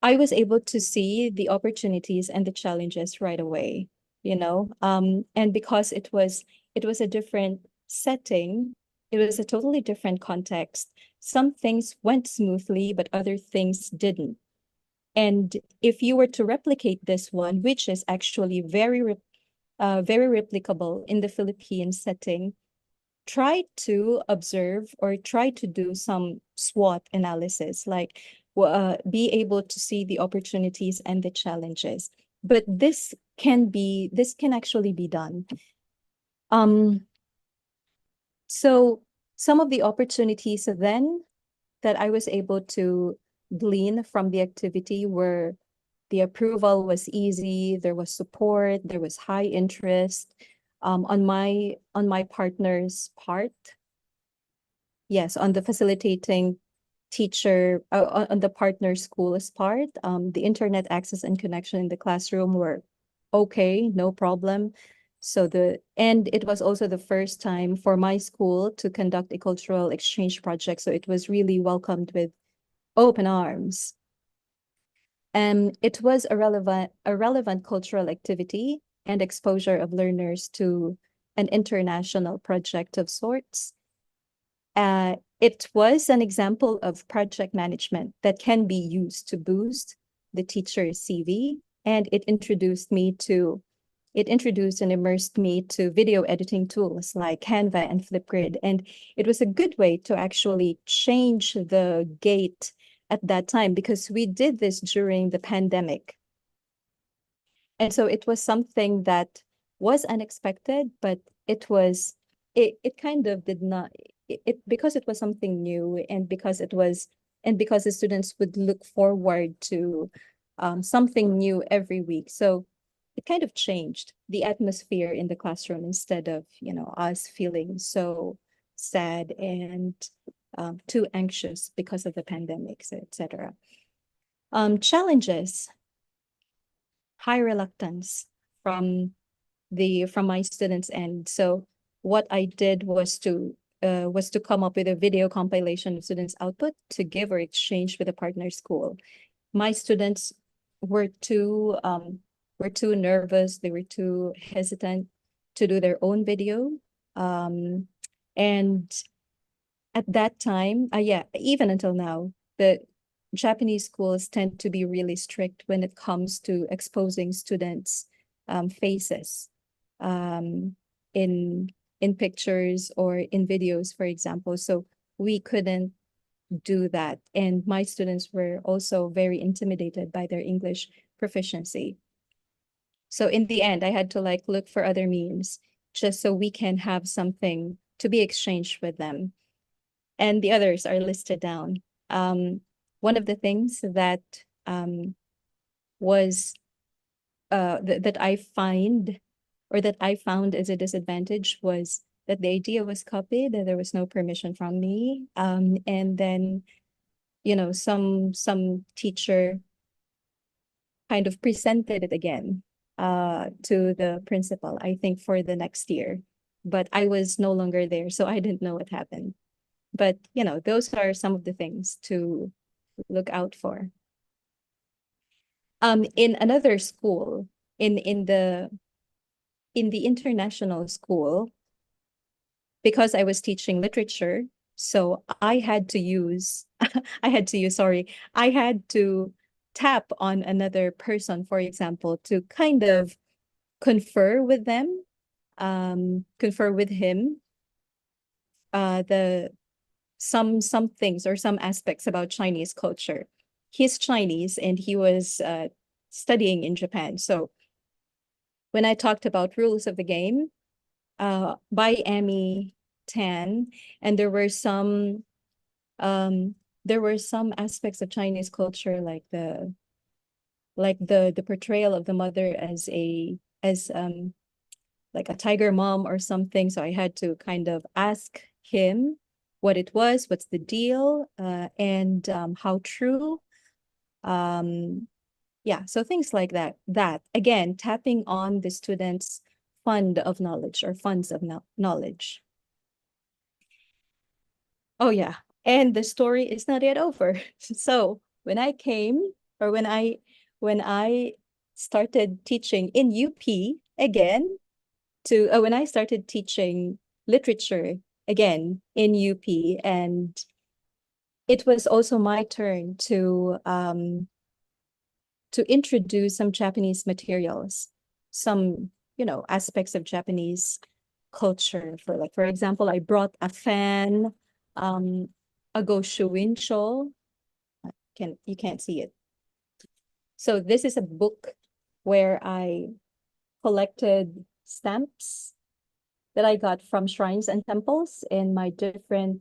I was able to see the opportunities and the challenges right away, and because it was a different setting, it was a totally different context. Some things went smoothly, but other things didn't. And if you were to replicate this one, which is actually very replicable in the Philippine setting, try to observe or try to do some SWOT analysis, like be able to see the opportunities and the challenges. But this can actually be done. So some of the opportunities then that I was able to glean from the activity were the approval was easy, there was support, there was high interest. On my partner's part, yes, on the facilitating teacher, on the partner school's part, the internet access and connection in the classroom were okay, no problem. And it was also the first time for my school to conduct a cultural exchange project, so it was really welcomed with open arms. It was a relevant cultural activity and exposure of learners to an international project of sorts. It was an example of project management that can be used to boost the teacher's CV, and it introduced and immersed me to video editing tools like Canva and Flipgrid. And it was a good way to actually change the gate at that time, because we did this during the pandemic. And so it was something that was unexpected, but it kind of did not, because it was something new, and because the students would look forward to something new every week. So it kind of changed the atmosphere in the classroom, instead of, us feeling so sad and too anxious because of the pandemics, etc. Challenges, high reluctance from my students' end. So what I did was to come up with a video compilation of students' output to give or exchange with a partner school. My students were too nervous, they were too hesitant to do their own video. And at that time, even until now, the Japanese schools tend to be really strict when it comes to exposing students' faces in pictures or in videos, for example. So we couldn't do that. And my students were also very intimidated by their English proficiency. So in the end, I had to look for other means just so we can have something to be exchanged with them. And the others are listed down. One of the things that was that I found as a disadvantage was that the idea was copied, that there was no permission from me. And then, some teacher kind of presented it again to the principal, I think for the next year. But I was no longer there, so I didn't know what happened. But, those are some of the things to look out for. In another school, in the international school, because I was teaching literature, so I had to tap on another person, for example, to kind of confer with them, confer with him, some things or some aspects about Chinese culture. He's Chinese and he was studying in Japan. So when I talked about rules of the game, by Amy Tan, and there were some aspects of Chinese culture like the portrayal of the mother as like a tiger mom or something. So I had to kind of ask him what it was, what's the deal, and how true. Yeah, so things like that. That again, tapping on the students' fund of knowledge or funds of knowledge. Oh yeah, and the story is not yet over. So when I came, or when I started teaching in UP again, when I started teaching literature again in UP, and it was also my turn to introduce some Japanese materials, some aspects of Japanese culture. For example, I brought a fan, a goshuincho. You can't see it. So this is a book where I collected stamps that I got from shrines and temples in my when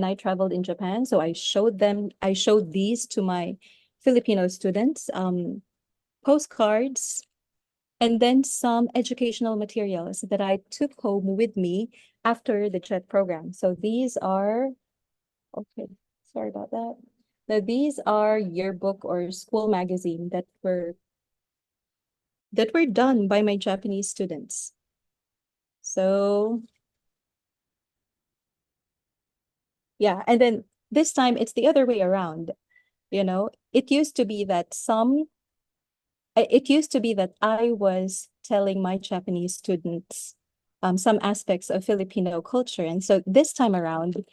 I traveled in Japan. So I showed these to my Filipino students, postcards, and then some educational materials that I took home with me after the CHET program. So these are, okay, sorry about that. Now these are yearbook or school magazine that were done by my Japanese students. So yeah, and then this time it's the other way around. It used to be that I was telling my Japanese students some aspects of Filipino culture. And so this time around,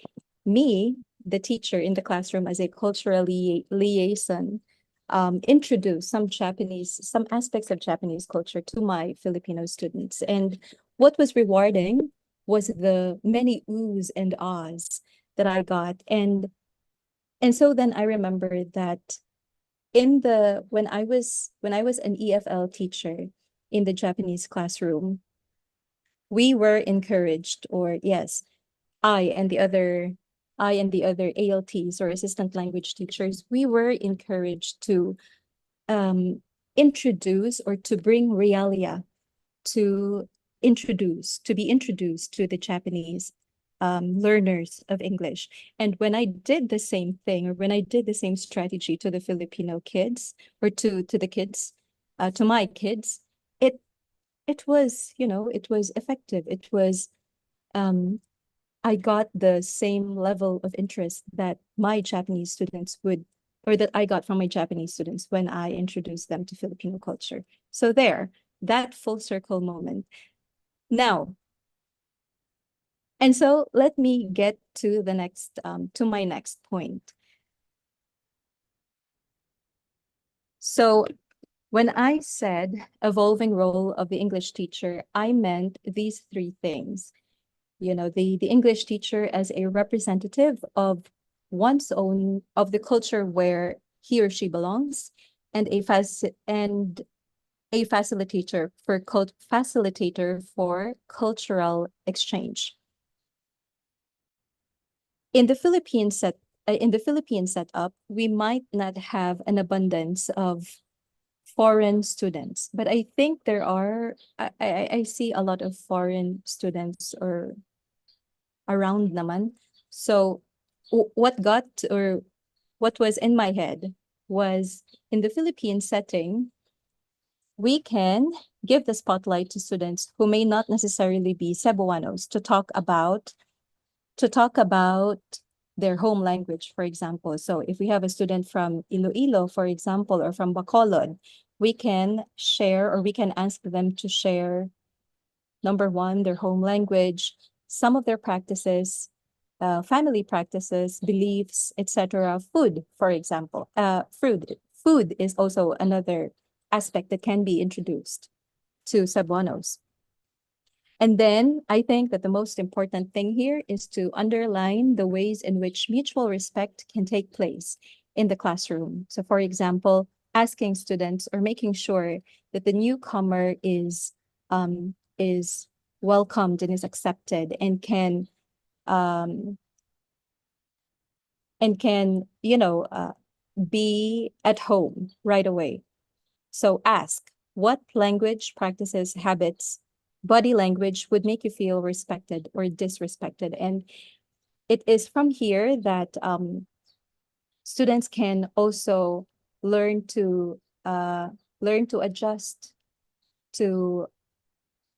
me, the teacher in the classroom as a cultural liaison, introduced some aspects of Japanese culture to my Filipino students. And what was rewarding was the many oohs and ahs that I got. And so then I remember that when I was an EFL teacher in the Japanese classroom, we were encouraged, or yes, I and the other ALTs or assistant language teachers, we were encouraged to introduce or to bring realia to be introduced to the Japanese learners of English. And when I did the same thing, or when I did the same strategy to the Filipino kids, or to the kids, to my kids, it was effective. It was I got the same level of interest that my Japanese students that I got from my Japanese students when I introduced them to Filipino culture. So that full circle moment. Now, and so let me get to my next point. So when I said evolving role of the English teacher, I meant these three things. The English teacher as a representative of the culture where he or she belongs, and a facilitator for cultural exchange. In the Philippine setup, we might not have an abundance of foreign students, but I think there are, I see a lot of foreign students or around naman. So what got, or what was in my head was, in the Philippine setting, we can give the spotlight to students who may not necessarily be Cebuanos to talk about their home language, for example. So if we have a student from Iloilo, for example, or from Bacolod, we can share, or we can ask them to share, number one, their home language, some of their practices, family practices, beliefs, etc. Food, for example. Food is also another aspect that can be introduced to Cebuanos. And then I think that the most important thing here is to underline the ways in which mutual respect can take place in the classroom. So for example, asking students or making sure that the newcomer is welcomed and is accepted and can be at home right away. So ask, what language, practices, habits, body language would make you feel respected or disrespected? And it is from here that students can also learn to adjust to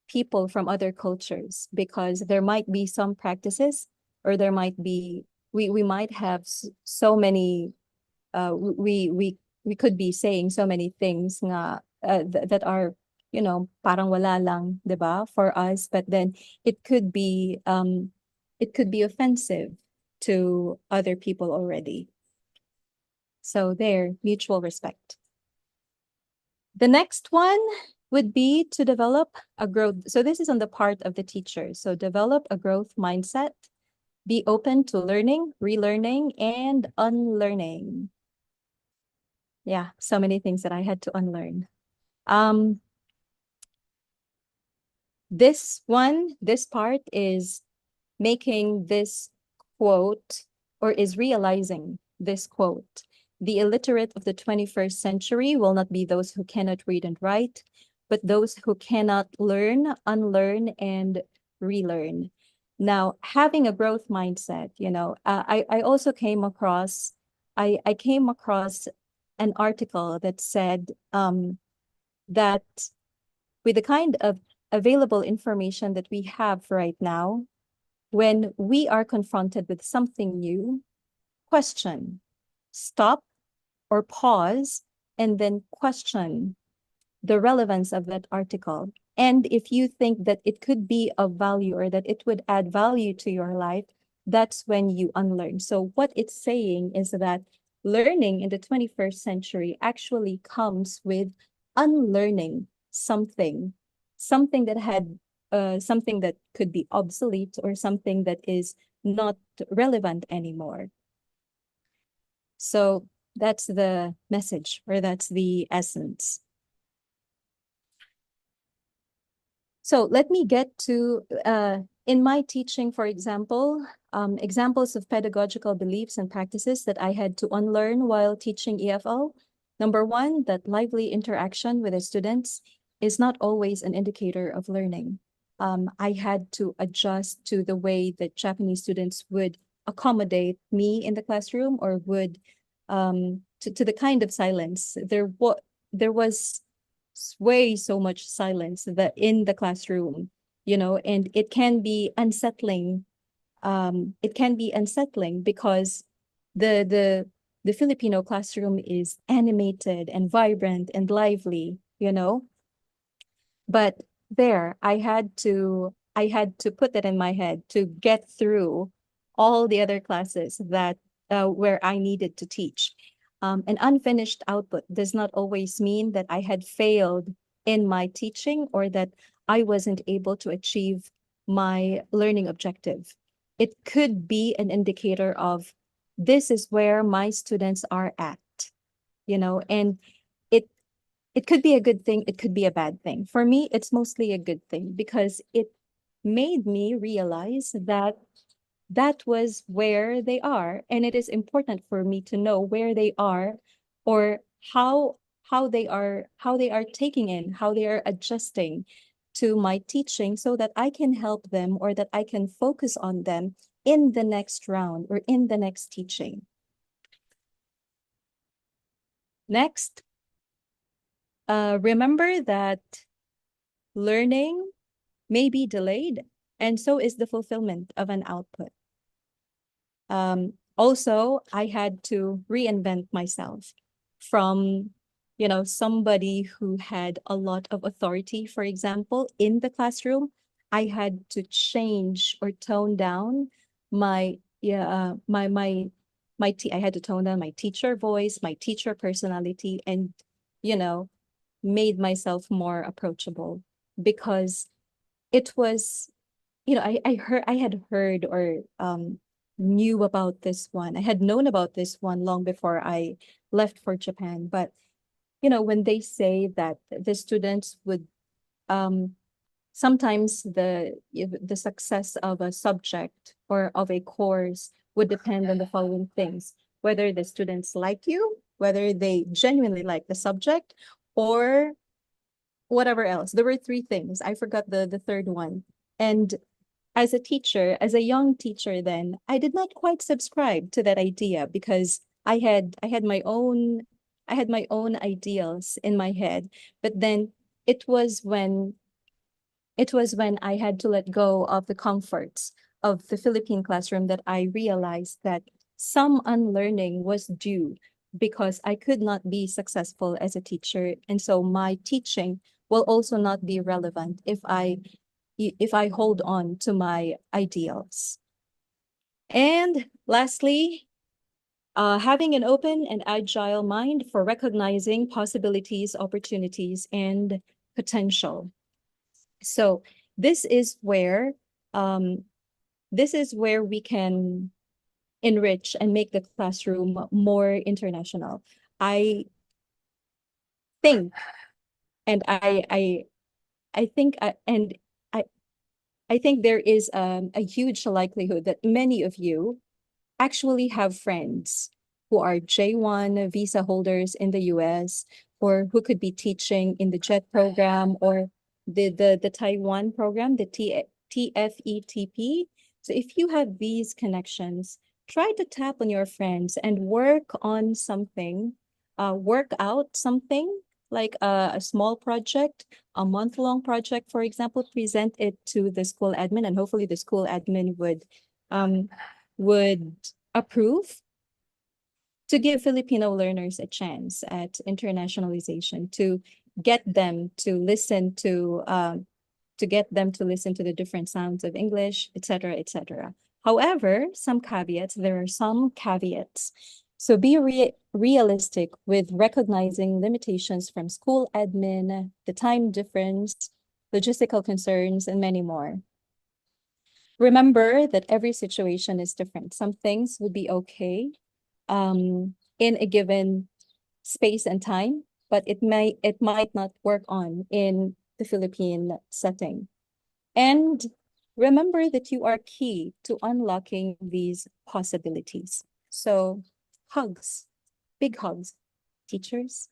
people from other cultures, because there might be some practices, or there might be, we might have so many, we could be saying so many things nga, that are, parang wala lang, 'di ba, for us, but then it could be offensive to other people already. So there, mutual respect. The next one would be to develop a growth. So this is on the part of the teacher. So develop a growth mindset, be open to learning, relearning, and unlearning. Yeah, so many things that I had to unlearn. This part is making this quote, or is realizing this quote. The illiterate of the 21st century will not be those who cannot read and write, but those who cannot learn, unlearn, and relearn. Now, having a growth mindset, I also came across, I came across an article that said that with the kind of available information that we have right now, when we are confronted with something new, question, stop or pause, and then question the relevance of that article. And if you think that it could be of value, or that it would add value to your life, that's when you unlearn. So what it's saying is that learning in the 21st century actually comes with unlearning something that had something that could be obsolete, or something that is not relevant anymore. So that's the message, or that's the essence. So let me get to, in my teaching, for example, examples of pedagogical beliefs and practices that I had to unlearn while teaching EFL. Number one, that lively interaction with the students is not always an indicator of learning. I had to adjust to the way that Japanese students would accommodate me in the classroom, or would, to the kind of silence. There was way so much silence that in the classroom, and it can be unsettling. It can be unsettling because the Filipino classroom is animated and vibrant and lively, But there, I had to put that in my head to get through all the other classes that where I needed to teach. An unfinished output does not always mean that I had failed in my teaching, or that I wasn't able to achieve my learning objective. It could be an indicator of, this is where my students are at, and it could be a good thing, it could be a bad thing. For me, it's mostly a good thing, because it made me realize that that was where they are, and it is important for me to know where they are, or how how they are taking in, how they are adjusting to my teaching so that I can help them or that I can focus on them in the next round or in the next teaching. Next, remember that learning may be delayed, and so is the fulfillment of an output. Also, I had to reinvent myself from, somebody who had a lot of authority, for example, in the classroom. I had to change or tone down my, I had to tone down my teacher voice, my teacher personality, and, made myself more approachable because it was, I had heard or knew about this one. I had known about this one long before I left for Japan. But, when they say that the students would sometimes the success of a subject or of a course would depend on the following things: whether the students like you, whether they genuinely like the subject, or whatever else. There were three things. I forgot the third one. And as a teacher, as a young teacher then, I did not quite subscribe to that idea because I had my own ideals in my head. But then it was when I had to let go of the comforts of the Philippine classroom that I realized that some unlearning was due because I could not be successful as a teacher. And so my teaching will also not be relevant if I hold on to my ideals. And lastly, having an open and agile mind for recognizing possibilities, opportunities, and potential. So this is where we can enrich and make the classroom more international. I think, and I think, and I think there is a huge likelihood that many of you actually have friends who are J1 visa holders in the US, or who could be teaching in the JET program or the Taiwan program, the TFETP. So if you have these connections, try to tap on your friends and work on something, work out something like a small project, a month-long project, for example, present it to the school admin, and hopefully the school admin would approve to give Filipino learners a chance at internationalization, to get them to listen to the different sounds of English, etc., etc. However, there are some caveats. So be realistic with recognizing limitations from school admin, the time difference, logistical concerns, and many more. Remember that every situation is different. Some things would be okay in a given space and time, but it might not work on in the Philippine setting. And remember that you are key to unlocking these possibilities. So hugs, big hugs, teachers.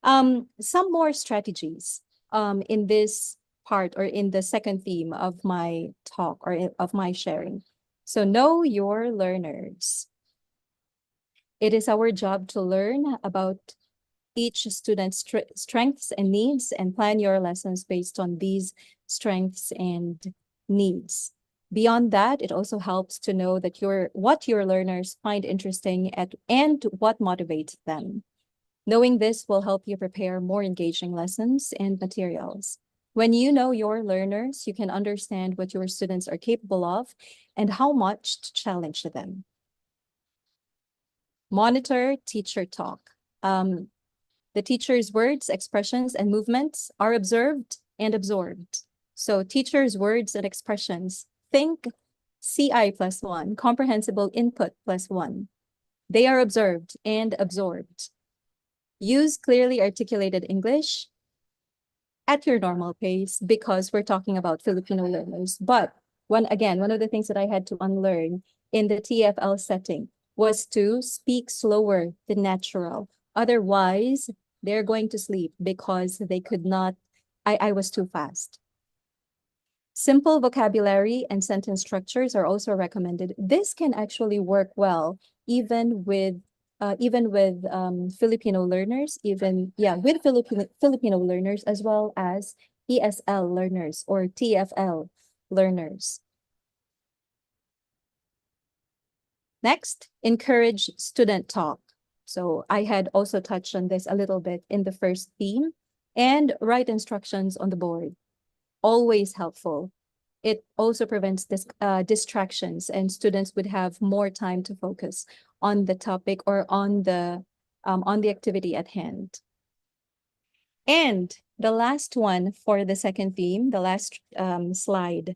Some more strategies in this part or in the second theme of my talk or of my sharing. So know your learners. It is our job to learn about each student's strengths and needs and plan your lessons based on these strengths and needs. Beyond that, it also helps to know that what your learners find interesting and what motivates them. Knowing this will help you prepare more engaging lessons and materials. When you know your learners, you can understand what your students are capable of and how much to challenge them. Monitor teacher talk. The teacher's words, expressions, and movements are observed and absorbed. So teacher's words and expressions, think CI +1, comprehensible input +1. They are observed and absorbed. Use clearly articulated English at your normal pace because we're talking about Filipino learners. But one of the things that I had to unlearn in the TFL setting was to speak slower than natural. Otherwise, they're going to sleep because they could not, I was too fast. Simple vocabulary and sentence structures are also recommended. This can actually work well even with Filipino learners, with Filipino learners as well as ESL learners or TFL learners. Next, encourage student talk. So I had also touched on this a little bit in the first theme, and write instructions on the board. Always helpful. It also prevents distractions, and students would have more time to focus on the topic or on the activity at hand. And the last one for the second theme, the last slide,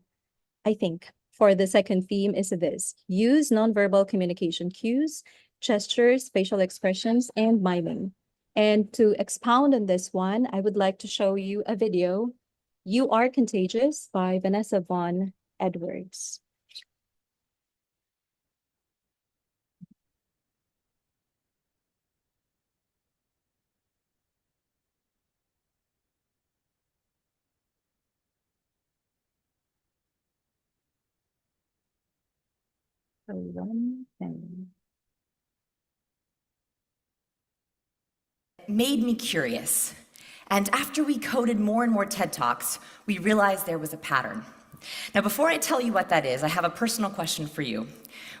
I think, for the second theme is this: use nonverbal communication cues, gestures, facial expressions, and miming. And to expound on this one, I would like to show you a video, "You Are Contagious" by Vanessa Vaughn Edwards. So one thing. Made me curious. And after we coded more and more TED Talks, we realized there was a pattern. Now, before I tell you what that is, I have a personal question for you,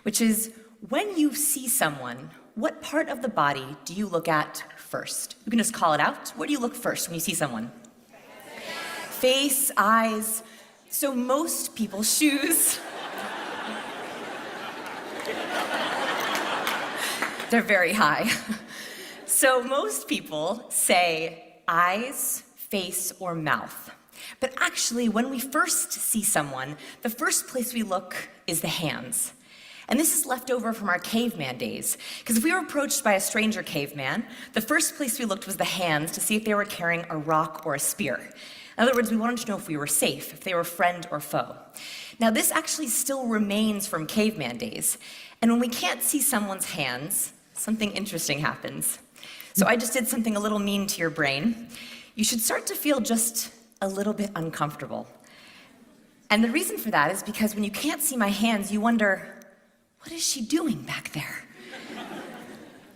which is, when you see someone, what part of the body do you look at first? You can just call it out. Where do you look first when you see someone? Face, eyes. So most people, shoes. They're very high. So most people say eyes, face, or mouth. But actually, when we first see someone, the first place we look is the hands. And this is left over from our caveman days. Because if we were approached by a stranger caveman, the first place we looked was the hands to see if they were carrying a rock or a spear. In other words, we wanted to know if we were safe, if they were friend or foe. Now, this actually still remains from caveman days. And when we can't see someone's hands, something interesting happens. So I just did something a little mean to your brain. You should start to feel just a little bit uncomfortable. And the reason for that is because when you can't see my hands, you wonder, what is she doing back there?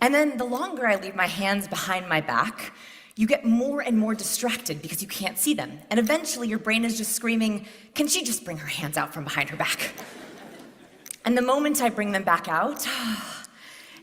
And then the longer I leave my hands behind my back, you get more and more distracted because you can't see them. And eventually your brain is just screaming, can she just bring her hands out from behind her back? And the moment I bring them back out,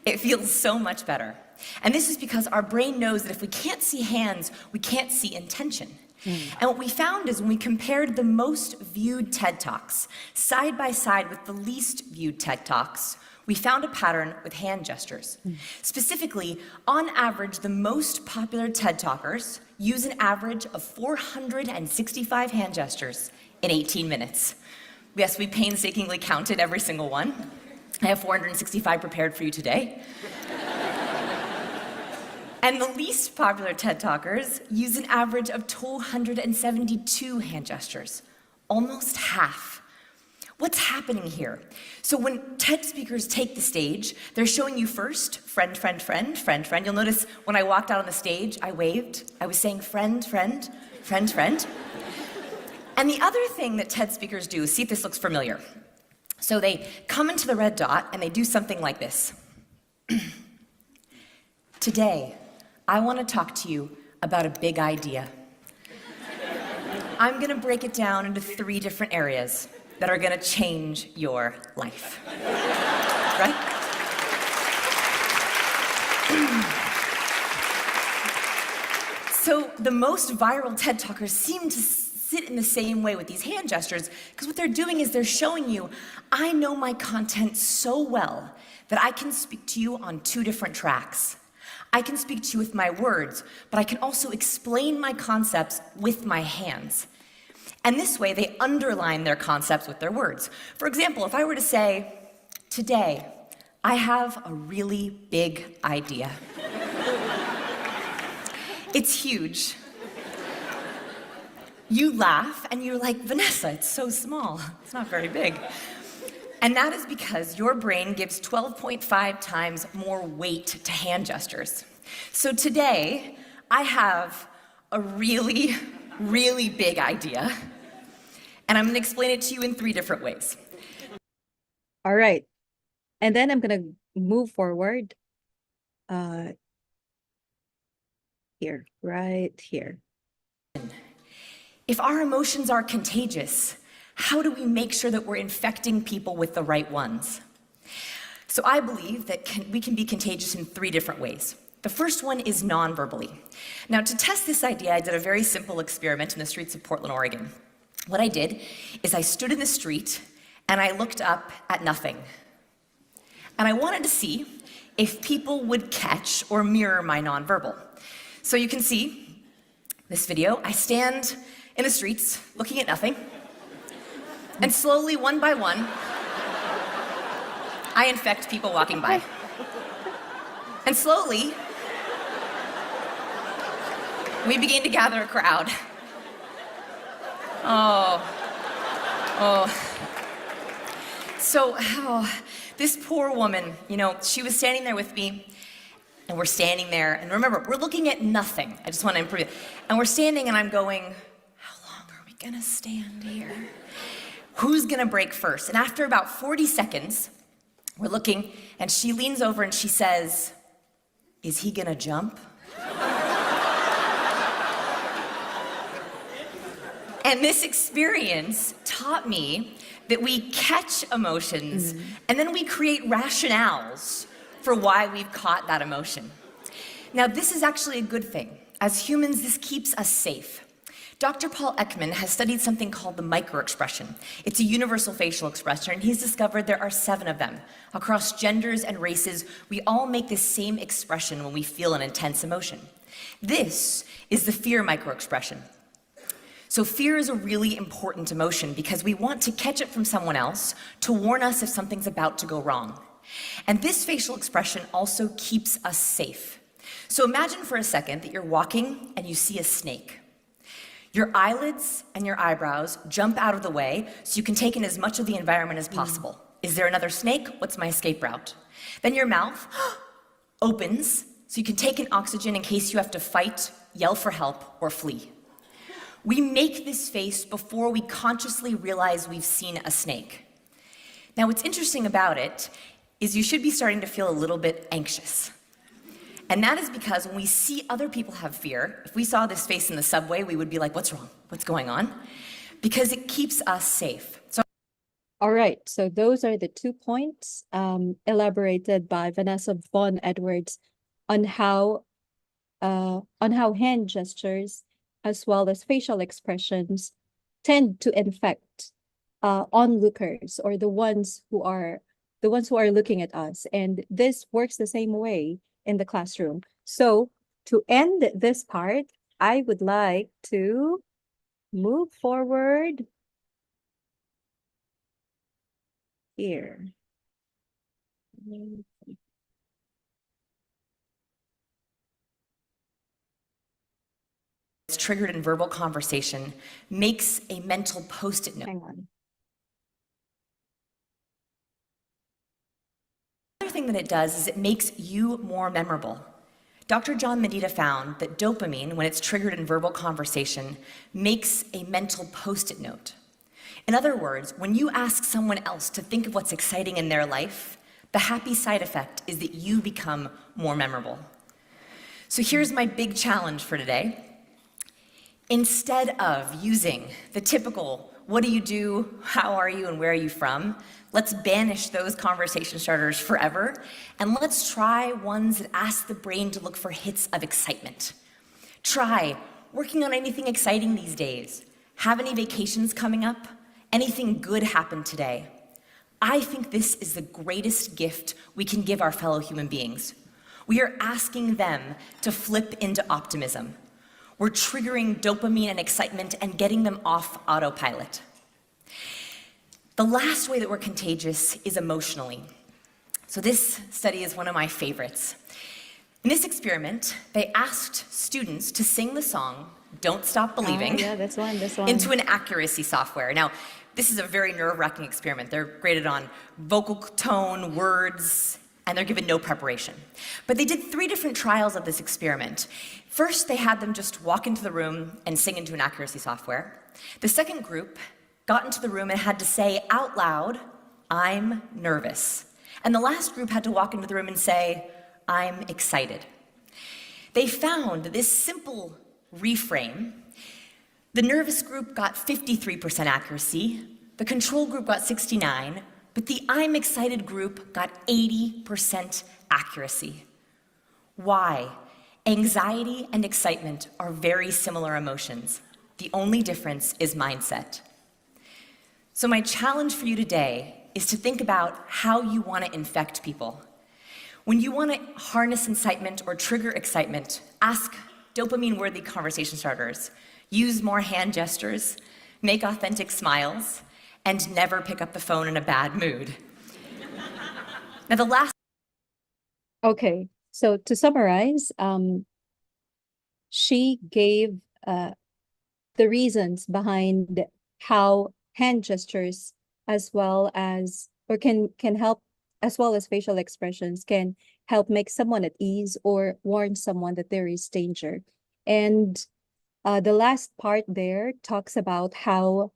it feels so much better. And this is because our brain knows that if we can't see hands, we can't see intention. And what we found is when we compared the most viewed TED Talks side by side with the least viewed TED Talks, we found a pattern with hand gestures. Specifically, on average, the most popular TED Talkers use an average of 465 hand gestures in 18 minutes. Yes, we painstakingly counted every single one. I have 465 prepared for you today. And the least popular TED Talkers use an average of 272 hand gestures, almost half. What's happening here? So when TED speakers take the stage, they're showing you first, friend, friend, friend, friend, friend. You'll notice when I walked out on the stage, I waved. I was saying friend, friend, friend, friend. And the other thing that TED speakers do, see if this looks familiar. So they come into the red dot and they do something like this. Today, I want to talk to you about a big idea. I'm going to break it down into 3 different areas that are going to change your life. Right? So the most viral TED Talkers seem to sit in the same way with these hand gestures, because what they're doing is they're showing you, I know my content so well that I can speak to you on 2 different tracks. I can speak to you with my words, but I can also explain my concepts with my hands. And this way, they underline their concepts with their words. For example, if I were to say, today, I have a really big idea. It's huge. You laugh, and you're like, Vanessa, it's so small. It's not very big. And that is because your brain gives 12.5 times more weight to hand gestures. So today, I have a really, really big idea, and I'm gonna explain it to you in 3 different ways. All right. And then I'm gonna move forward. Here, right here. If our emotions are contagious, how do we make sure that we're infecting people with the right ones? So I believe that we can be contagious in 3 different ways. The first one is non-verbally. Now, to test this idea, I did a very simple experiment in the streets of Portland, Oregon. What I did is I stood in the street and I looked up at nothing. And I wanted to see if people would catch or mirror my non-verbal. So you can see this video. I stand in the streets looking at nothing. And slowly, one by one, I infect people walking by. And slowly, we begin to gather a crowd. So, this poor woman, she was standing there with me, and we're standing there, and remember, we're looking at nothing. I just want to improve it. And we're standing, and I'm going, how long are we gonna stand here? Who's gonna break first? And after about 40 seconds, we're looking, and she leans over and she says, is he gonna jump? And this experience taught me that we catch emotions and then we create rationales for why we've caught that emotion. Now, this is actually a good thing. As humans, this keeps us safe. Dr. Paul Ekman has studied something called the microexpression. It's a universal facial expression, and he's discovered there are 7 of them. Across genders and races, we all make this same expression when we feel an intense emotion. This is the fear microexpression. So fear is a really important emotion because we want to catch it from someone else to warn us if something's about to go wrong. And this facial expression also keeps us safe. So imagine for a second that you're walking and you see a snake. Your eyelids and your eyebrows jump out of the way so you can take in as much of the environment as possible. Is there another snake? What's my escape route? Then your mouth opens so you can take in oxygen in case you have to fight, yell for help, or flee. We make this face before we consciously realize we've seen a snake. Now, what's interesting about it is you should be starting to feel a little bit anxious. And that is because when we see other people have fear, if we saw this face in the subway, we would be like, what's wrong? What's going on? Because it keeps us safe. So, All right, so those are the 2 points elaborated by Vanessa Von Edwards on how hand gestures as well as facial expressions tend to infect onlookers or the ones who are looking at us. And this works the same way in the classroom. So to end this part, I would like to move forward here. it's triggered in verbal conversation makes a mental post-it note. Hang on. Another thing that it does is it makes you more memorable. Dr. John Medita found that dopamine, when it's triggered in verbal conversation, makes a mental post-it note. In other words, when you ask someone else to think of what's exciting in their life, the happy side effect is that you become more memorable. So here's my big challenge for today. Instead of using the typical, what do you do, how are you, and where are you from, let's banish those conversation starters forever, and let's try ones that ask the brain to look for hits of excitement. Try working on anything exciting these days. Have any vacations coming up? Anything good happen today? I think this is the greatest gift we can give our fellow human beings. We are asking them to flip into optimism. We're triggering dopamine and excitement and getting them off autopilot. The last way that we're contagious is emotionally. So this study is one of my favorites. In this experiment, they asked students to sing the song, Don't Stop Believing, Yeah, this one. into an accuracy software. Now, this is a very nerve-wracking experiment. They're graded on vocal tone, words, and they're given no preparation. But they did 3 different trials of this experiment. First, they had them just walk into the room and sing into an accuracy software. The second group got into the room and had to say out loud, "I'm nervous." And the last group had to walk into the room and say, "I'm excited." They found this simple reframe. The nervous group got 53% accuracy, the control group got 69%, but the I'm excited group got 80% accuracy. Why? Anxiety and excitement are very similar emotions. The only difference is mindset. So my challenge for you today is to think about how you want to infect people. When you want to harness incitement or trigger excitement, ask dopamine-worthy conversation starters, use more hand gestures, make authentic smiles, and never pick up the phone in a bad mood. Now the last Okay, so to summarize, she gave the reasons behind how hand gestures as well as, or can help, as well as facial expressions can help make someone at ease or warn someone that there is danger. And the last part there talks about how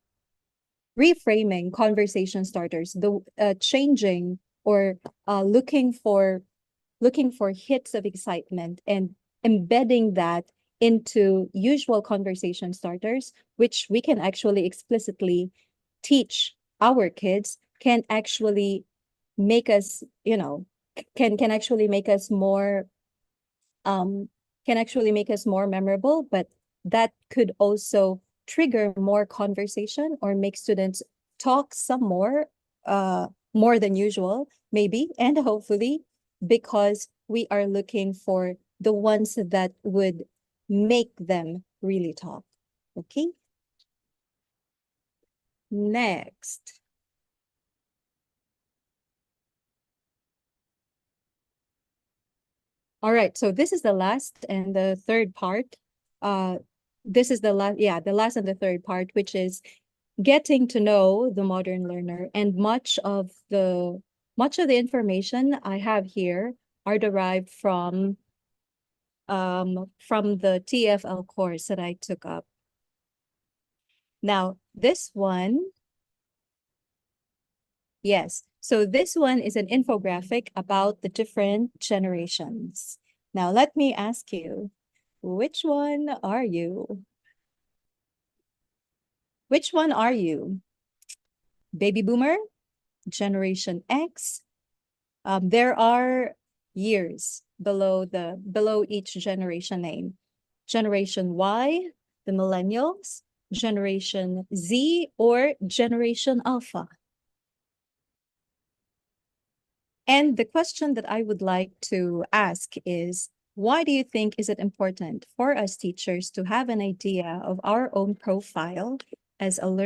reframing conversation starters, the changing or looking for hits of excitement and embedding that into usual conversation starters, which we can actually explicitly teach our kids, can actually make us, can actually make us more memorable, but that could also trigger more conversation or make students talk some more than usual, maybe, and hopefully, because we are looking for the ones that would make them really talk. Okay. Next. All right, so this is the last and the third part. This is the last and the third part, which is getting to know the modern learner. And much of the information I have here are derived from the TFL course that I took up. Now, this one, yes. So this one is an infographic about the different generations. Now, let me ask you, which one are you? Which one are you? Baby boomer? Generation X? There are years below each generation name. Generation Y, the millennials, Generation Z, or Generation Alpha. And the question that I would like to ask is, why do you think is it important for us teachers to have an idea of our own profile as a learner?